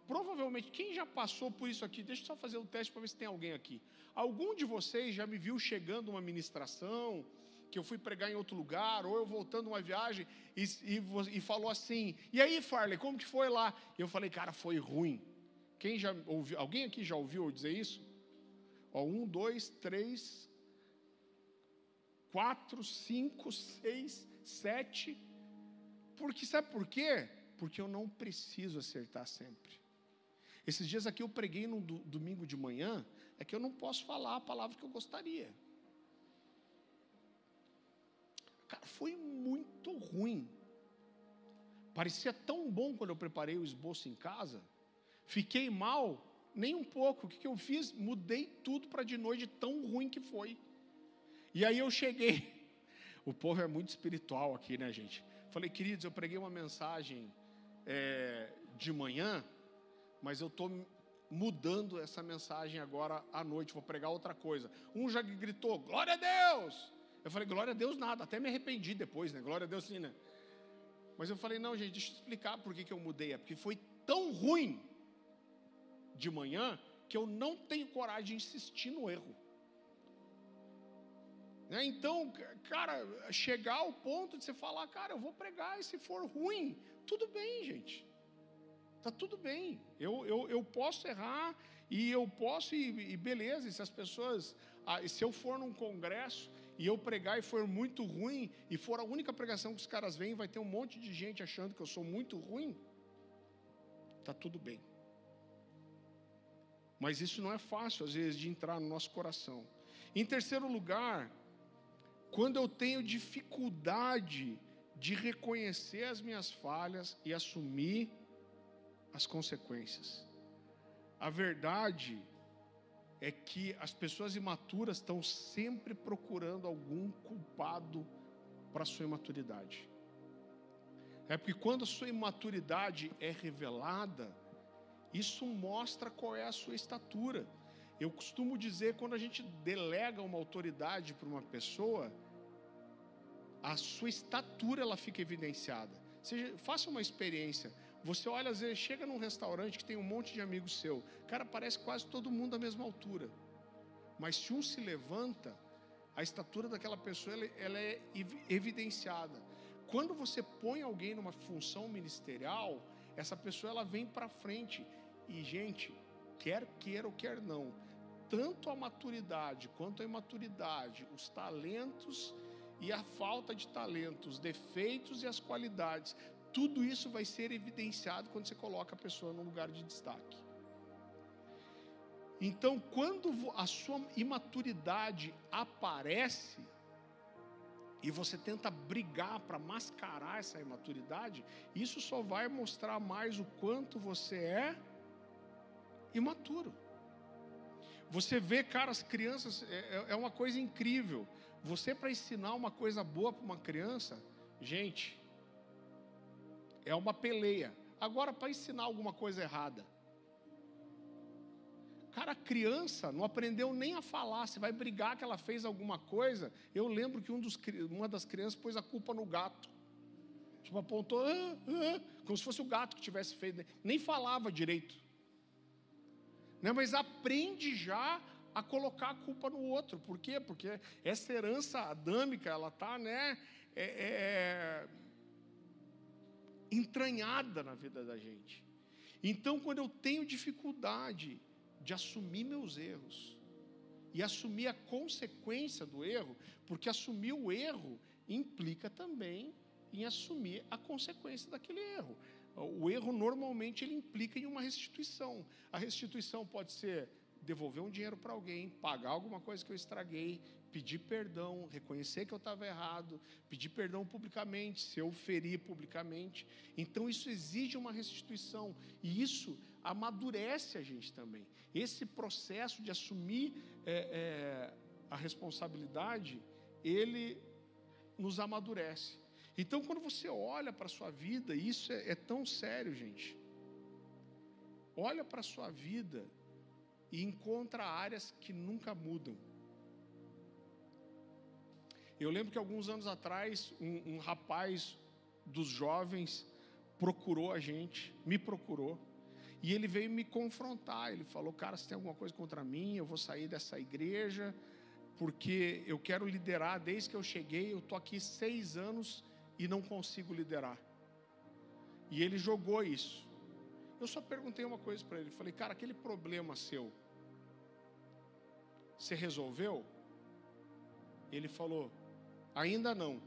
provavelmente, quem já passou por isso aqui, deixa eu só fazer um teste para ver se tem alguém aqui. Algum de vocês já me viu chegando uma ministração, que eu fui pregar em outro lugar, ou eu voltando uma viagem, e falou assim: e aí, Farley, como que foi lá? E eu falei: cara, foi ruim. Quem já ouviu? Alguém aqui já ouviu eu dizer isso? 1, 2, 3, 4, 5, 6, 7. Porque, sabe por quê? Porque eu não preciso acertar sempre. Esses dias aqui eu preguei num domingo de manhã, é que eu não posso falar a palavra que eu gostaria. Cara, foi muito ruim. Parecia tão bom quando eu preparei o esboço em casa. Fiquei mal, nem um pouco. O que eu fiz? Mudei tudo para de noite, tão ruim que foi. E aí eu cheguei. O povo é muito espiritual aqui, né, gente? Falei: queridos, eu preguei uma mensagem de manhã, mas eu estou mudando essa mensagem agora à noite, vou pregar outra coisa. Um já gritou: glória a Deus! Eu falei: glória a Deus nada, até me arrependi depois, né? Glória a Deus sim, né? Mas eu falei: não, gente, deixa eu explicar por que eu mudei. É porque foi tão ruim de manhã que eu não tenho coragem de insistir no erro. Então, cara, chegar ao ponto de você falar: cara, eu vou pregar, e se for ruim, tudo bem, gente. Está tudo bem, eu posso errar, e eu posso, e beleza, e se as pessoas, se eu for num congresso, e eu pregar e for muito ruim, e for a única pregação que os caras veem, vai ter um monte de gente achando que eu sou muito ruim, está tudo bem. Mas isso não é fácil, às vezes, de entrar no nosso coração. Em terceiro lugar, quando eu tenho dificuldade de reconhecer as minhas falhas e assumir as consequências. A verdade é que as pessoas imaturas estão sempre procurando algum culpado para a sua imaturidade. É porque quando a sua imaturidade é revelada, isso mostra qual é a sua estatura. Eu costumo dizer, quando a gente delega uma autoridade para uma pessoa, a sua estatura ela fica evidenciada. Faça uma experiência. Você olha, às vezes, chega num restaurante que tem um monte de amigos seu. Cara, parece quase todo mundo da mesma altura. Mas se um se levanta, a estatura daquela pessoa ela é evidenciada. Quando você põe alguém numa função ministerial, essa pessoa ela vem para frente. E, gente, quer queira ou quer não, tanto a maturidade quanto a imaturidade, os talentos e a falta de talento, os defeitos e as qualidades, tudo isso vai ser evidenciado quando você coloca a pessoa num lugar de destaque. Então, quando a sua imaturidade aparece, e você tenta brigar para mascarar essa imaturidade, isso só vai mostrar mais o quanto você é imaturo. Você vê, cara, as crianças, é uma coisa incrível. Você, para ensinar uma coisa boa para uma criança, gente, é uma peleia. Agora, para ensinar alguma coisa errada, cara, a criança não aprendeu nem a falar. Você vai brigar que ela fez alguma coisa. Eu lembro que uma das crianças pôs a culpa no gato. Tipo, apontou, como se fosse o gato que tivesse feito. Nem falava direito. Né? Mas aprende já a colocar a culpa no outro. Por quê? Porque essa herança adâmica, ela está, né, entranhada na vida da gente. Então, quando eu tenho dificuldade de assumir meus erros e assumir a consequência do erro, porque assumir o erro implica também em assumir a consequência daquele erro. O erro normalmente ele implica em uma restituição. A restituição pode ser devolver um dinheiro para alguém, pagar alguma coisa que eu estraguei, pedir perdão, reconhecer que eu estava errado, pedir perdão publicamente, se eu ferir publicamente. Então isso exige uma restituição e isso amadurece a gente também. Esse processo de assumir a responsabilidade, ele nos amadurece. Então, quando você olha para a sua vida, isso é tão sério, gente. Olha para a sua vida e encontra áreas que nunca mudam. Eu lembro que alguns anos atrás, um rapaz dos jovens procurou a gente, me procurou, e ele veio me confrontar. Ele falou, cara, se tem alguma coisa contra mim, eu vou sair dessa igreja, porque eu quero liderar. Desde que eu cheguei, eu estou aqui 6 anos e não consigo liderar. E ele jogou isso. Eu só perguntei uma coisa para ele, falei, cara, aquele problema seu, você resolveu? Ele falou, ainda não.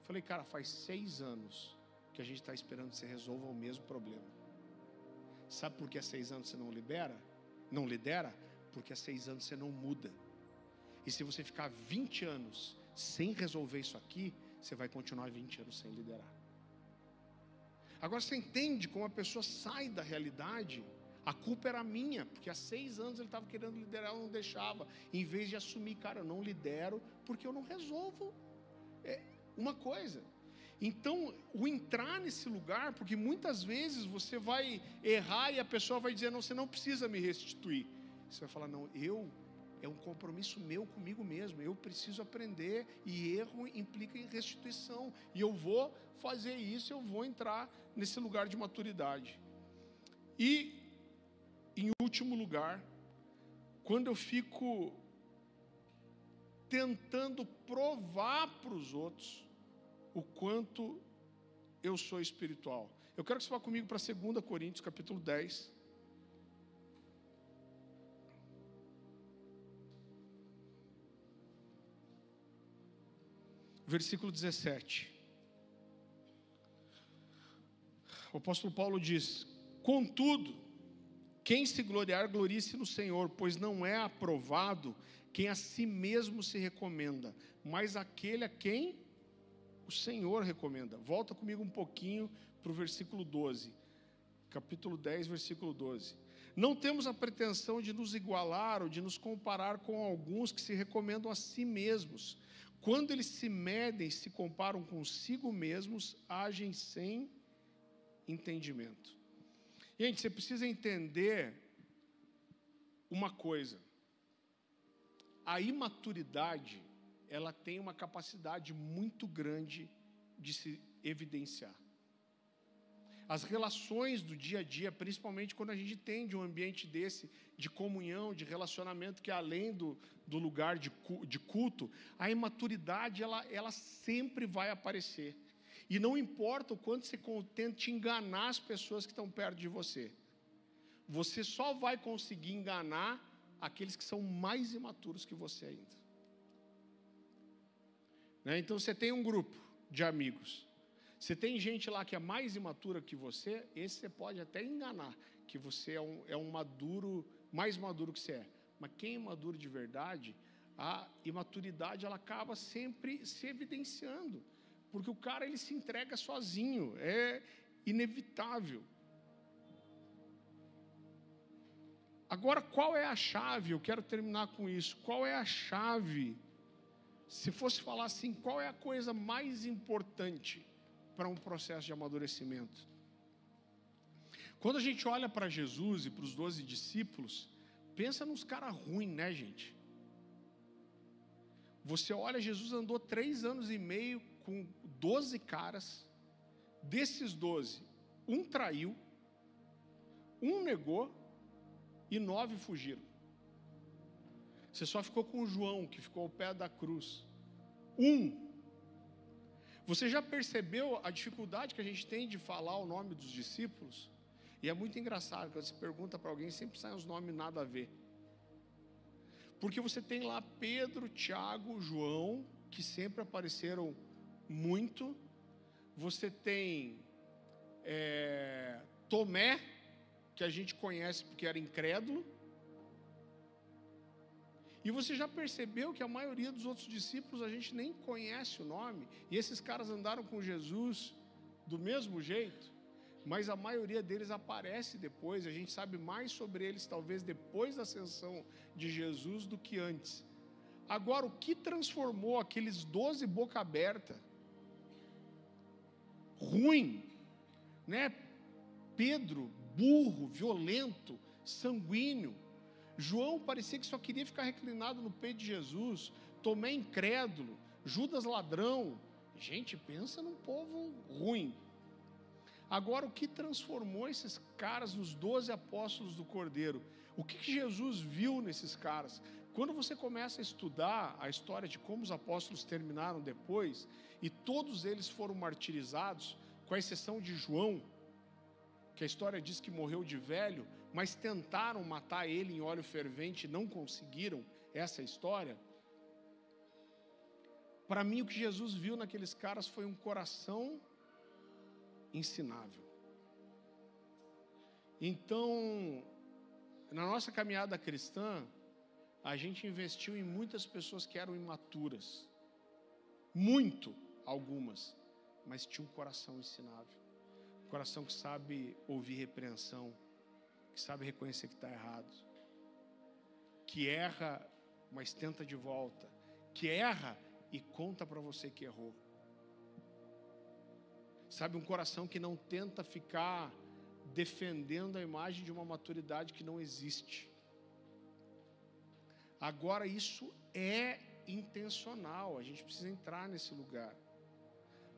Falei, cara, faz 6 anos que a gente está esperando que você resolva o mesmo problema. Sabe por que há 6 anos você não lidera? Porque há 6 anos você não muda. E se você ficar 20 anos sem resolver isso aqui, você vai continuar 20 anos sem liderar. Agora você entende como a pessoa sai da realidade? A culpa era minha, porque há 6 anos ele estava querendo liderar, eu não deixava. Em vez de assumir, cara, eu não lidero, porque eu não resolvo uma coisa. Então, o entrar nesse lugar, porque muitas vezes você vai errar e a pessoa vai dizer, não, você não precisa me restituir. Você vai falar, não, é um compromisso meu comigo mesmo, eu preciso aprender, e erro implica em restituição, e eu vou fazer isso, eu vou entrar nesse lugar de maturidade. E, em último lugar, quando eu fico tentando provar para os outros o quanto eu sou espiritual. Eu quero que você vá comigo para 2 Coríntios, capítulo 10. Versículo 17. O apóstolo Paulo diz, contudo, quem se gloriar, glorie-se no Senhor, pois não é aprovado quem a si mesmo se recomenda, mas aquele a quem o Senhor recomenda. Volta comigo um pouquinho para o versículo 12. Capítulo 10, versículo 12. Não temos a pretensão de nos igualar ou de nos comparar com alguns que se recomendam a si mesmos. Quando eles se medem, se comparam consigo mesmos, agem sem entendimento. Gente, você precisa entender uma coisa. A imaturidade, ela tem uma capacidade muito grande de se evidenciar. As relações do dia a dia, principalmente quando a gente tem de um ambiente desse, de comunhão, de relacionamento, que é além do lugar de culto, a imaturidade, ela sempre vai aparecer. E não importa o quanto você tente enganar as pessoas que estão perto de você, você só vai conseguir enganar aqueles que são mais imaturos que você ainda. Então você tem um grupo de amigos, você tem gente lá que é mais imatura que você, esse você pode até enganar, que você é um maduro, mais maduro que você é. Mas quem é maduro de verdade, a imaturidade ela acaba sempre se evidenciando, porque o cara ele se entrega sozinho, é inevitável. Agora, qual é a chave? Eu quero terminar com isso. Qual é a chave? Se fosse falar assim, qual é a coisa mais importante para um processo de amadurecimento? Quando a gente olha para Jesus e para os 12 discípulos, pensa nos caras ruins, né, gente? Você olha, Jesus andou 3 anos e meio com 12 caras. Desses 12, um traiu, um negou e 9 fugiram. Você só ficou com o João, que ficou ao pé da cruz. Você já percebeu a dificuldade que a gente tem de falar o nome dos discípulos? E é muito engraçado, quando você pergunta para alguém, sempre saem os nomes nada a ver. Porque você tem lá Pedro, Tiago, João, que sempre apareceram muito. Você tem Tomé, que a gente conhece porque era incrédulo. E você já percebeu que a maioria dos outros discípulos a gente nem conhece o nome, e esses caras andaram com Jesus do mesmo jeito, mas a maioria deles aparece depois, a gente sabe mais sobre eles talvez depois da ascensão de Jesus do que antes. Agora, o que transformou aqueles 12 boca aberta, ruim, né? Pedro, burro, violento, sanguíneo. João parecia que só queria ficar reclinado no peito de Jesus. Tomé incrédulo, Judas ladrão. Gente, pensa num povo ruim. Agora, o que transformou esses caras nos 12 apóstolos do Cordeiro? O que Jesus viu nesses caras? Quando você começa a estudar a história de como os apóstolos terminaram depois, e todos eles foram martirizados, com exceção de João, que a história diz que morreu de velho, mas tentaram matar ele em óleo fervente e não conseguiram, essa história. Para mim, o que Jesus viu naqueles caras foi um coração ensinável. Então, na nossa caminhada cristã, a gente investiu em muitas pessoas que eram imaturas. Muito, algumas, mas tinha um coração ensinável. Um coração que sabe ouvir repreensão, que sabe reconhecer que está errado, que erra, mas tenta de volta, que erra e conta para você que errou. Sabe, um coração que não tenta ficar defendendo a imagem de uma maturidade que não existe. Agora, isso é intencional, a gente precisa entrar nesse lugar.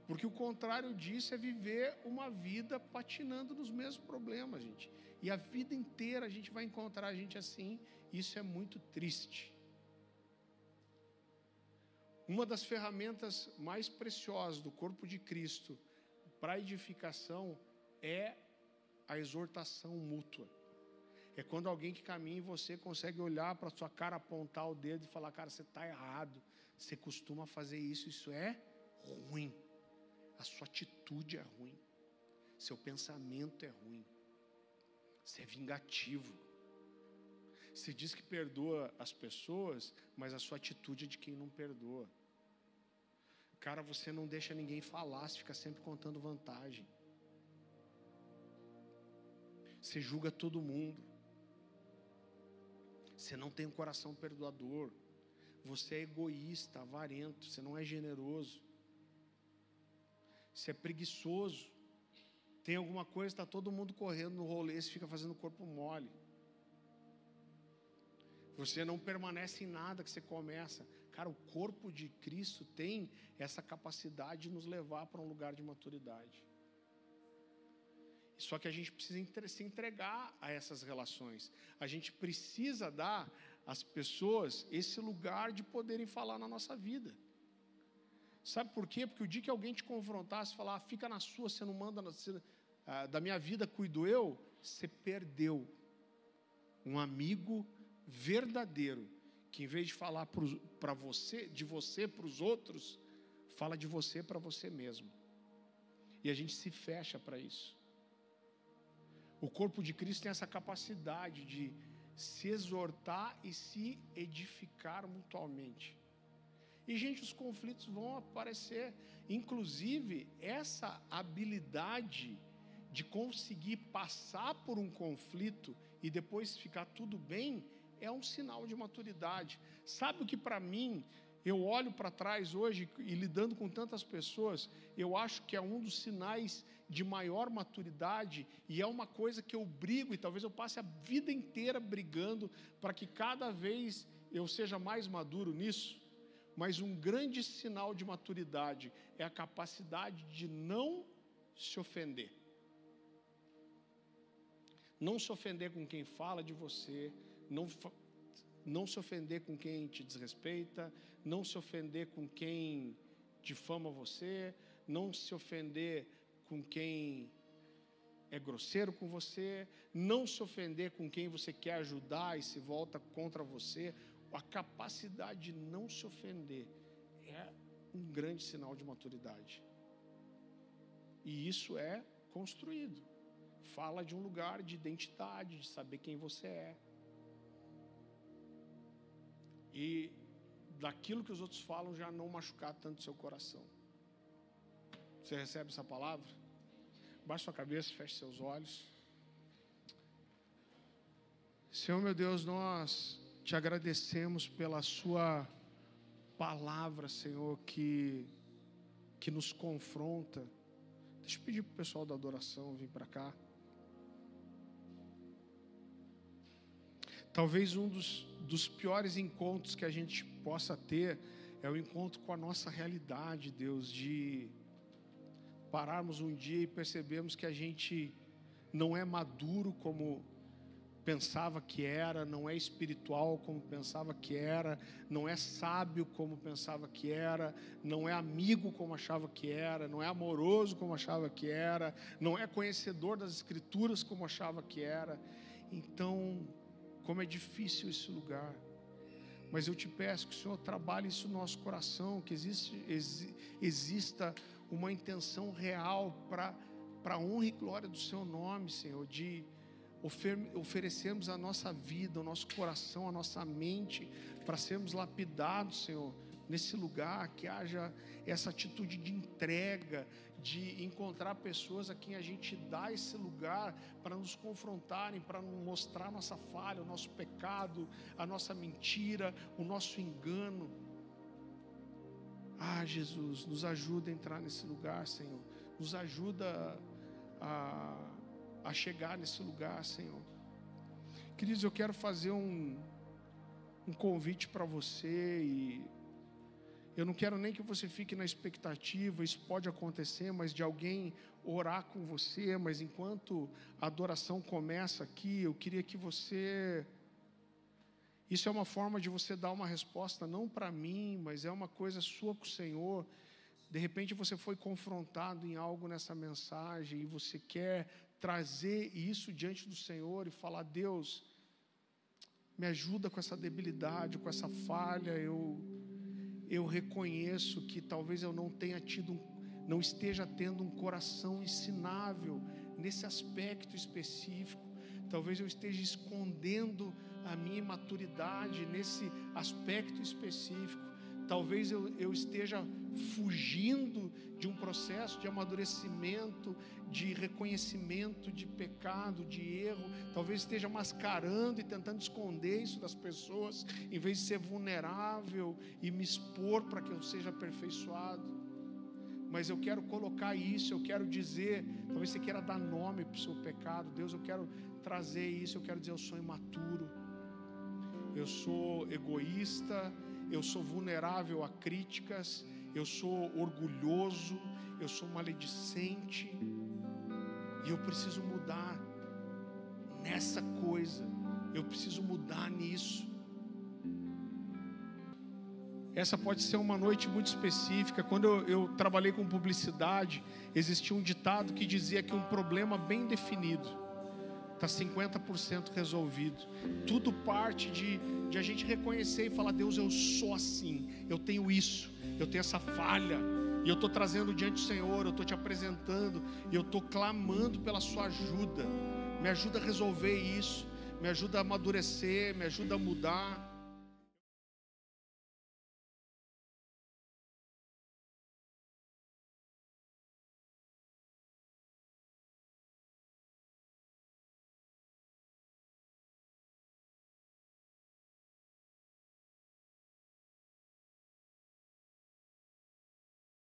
Porque o contrário disso é viver uma vida patinando nos mesmos problemas, gente. E a vida inteira a gente vai encontrar a gente assim, e isso é muito triste. Uma das ferramentas mais preciosas do corpo de Cristo para a edificação é a exortação mútua. É quando alguém que caminha em você consegue olhar para a sua cara, apontar o dedo e falar: cara, você está errado, você costuma fazer isso, isso é ruim. A sua atitude é ruim, seu pensamento é ruim, você é vingativo, você diz que perdoa as pessoas, mas a sua atitude é de quem não perdoa. Cara, você não deixa ninguém falar, você fica sempre contando vantagem, você julga todo mundo, você não tem um coração perdoador, você é egoísta, avarento, você não é generoso, você é preguiçoso, tem alguma coisa, está todo mundo correndo no rolê, você fica fazendo o corpo mole, você não permanece em nada que você começa. Cara, o corpo de Cristo tem essa capacidade de nos levar para um lugar de maturidade. Só que a gente precisa se entregar a essas relações. A gente precisa dar às pessoas esse lugar de poderem falar na nossa vida. Sabe por quê? Porque o dia que alguém te confrontasse, falar: fica na sua, você não manda, da minha vida cuido eu, você perdeu um amigo verdadeiro, que em vez de falar para você, de você para os outros, fala de você para você mesmo. E a gente se fecha para isso. O corpo de Cristo tem essa capacidade se exortar e se edificar mutuamente. E, gente, os conflitos vão aparecer. Inclusive, essa habilidade de conseguir passar por um conflito e depois ficar tudo bem, é um sinal de maturidade. Sabe o que, para mim, eu olho para trás hoje e lidando com tantas pessoas, eu acho que é um dos sinais de maior maturidade, e é uma coisa que eu brigo, e talvez eu passe a vida inteira brigando para que cada vez eu seja mais maduro nisso. Mas um grande sinal de maturidade é a capacidade de não se ofender. Não se ofender com quem fala de você, não se ofender com quem te desrespeita, não se ofender com quem difama você, não se ofender com quem é grosseiro com você, não se ofender com quem você quer ajudar e se volta contra você. A capacidade de não se ofender é um grande sinal de maturidade. E isso é construído. Fala de um lugar de identidade, de saber quem você é. E daquilo que os outros falam já não machucar tanto seu coração. Você recebe essa palavra? Baixe sua cabeça, feche seus olhos. Senhor meu Deus, nós te agradecemos pela sua palavra, Senhor, que nos confronta. Deixa eu pedir para o pessoal da adoração vir para cá. Talvez um dos piores encontros que a gente possa ter é o encontro com a nossa realidade, Deus, de pararmos um dia e percebermos que a gente não é maduro como pensava que era, não é espiritual como pensava que era, não é sábio como pensava que era, não é amigo como achava que era, não é amoroso como achava que era, não é conhecedor das Escrituras como achava que era. Então, como é difícil esse lugar. Mas eu te peço que o Senhor trabalhe isso no nosso coração, que exista uma intenção real para a honra e glória do Seu nome, Senhor, de oferecermos a nossa vida, o nosso coração, a nossa mente, para sermos lapidados, Senhor, nesse lugar, que haja essa atitude de entrega, de encontrar pessoas a quem a gente dá esse lugar para nos confrontarem, para nos mostrar a nossa falha, o nosso pecado, a nossa mentira, o nosso engano. Jesus, nos ajuda a entrar nesse lugar, Senhor. Nos ajuda a chegar nesse lugar, Senhor. Queridos, eu quero fazer um convite para você, e eu não quero nem que você fique na expectativa, isso pode acontecer, mas de alguém orar com você. Mas enquanto a adoração começa aqui, eu queria que você... Isso é uma forma de você dar uma resposta, não para mim, mas é uma coisa sua com o Senhor. De repente você foi confrontado em algo nessa mensagem e você quer trazer isso diante do Senhor e falar: Deus, me ajuda com essa debilidade, com essa falha. Eu reconheço que talvez eu não esteja tendo um coração ensinável nesse aspecto específico. Talvez eu esteja escondendo a minha imaturidade nesse aspecto específico. Talvez eu esteja fugindo de um processo de amadurecimento, de reconhecimento de pecado, de erro. Talvez esteja mascarando e tentando esconder isso das pessoas, em vez de ser vulnerável e me expor para que eu seja aperfeiçoado. Mas eu quero colocar isso, eu quero dizer, talvez você queira dar nome para o seu pecado. Deus, eu quero trazer isso, eu quero dizer: eu sou imaturo, eu sou egoísta, eu sou vulnerável a críticas, eu sou orgulhoso, eu sou maledicente, e eu preciso mudar nessa coisa, eu preciso mudar nisso. Essa pode ser uma noite muito específica. Quando eu trabalhei com publicidade, existia um ditado que dizia que um problema bem definido está 50% resolvido. Tudo parte de a gente reconhecer e falar: Deus, eu sou assim, eu tenho isso, eu tenho essa falha, e eu estou trazendo diante do Senhor, eu estou te apresentando, e eu estou clamando pela sua ajuda. Me ajuda a resolver isso, me ajuda a amadurecer, me ajuda a mudar.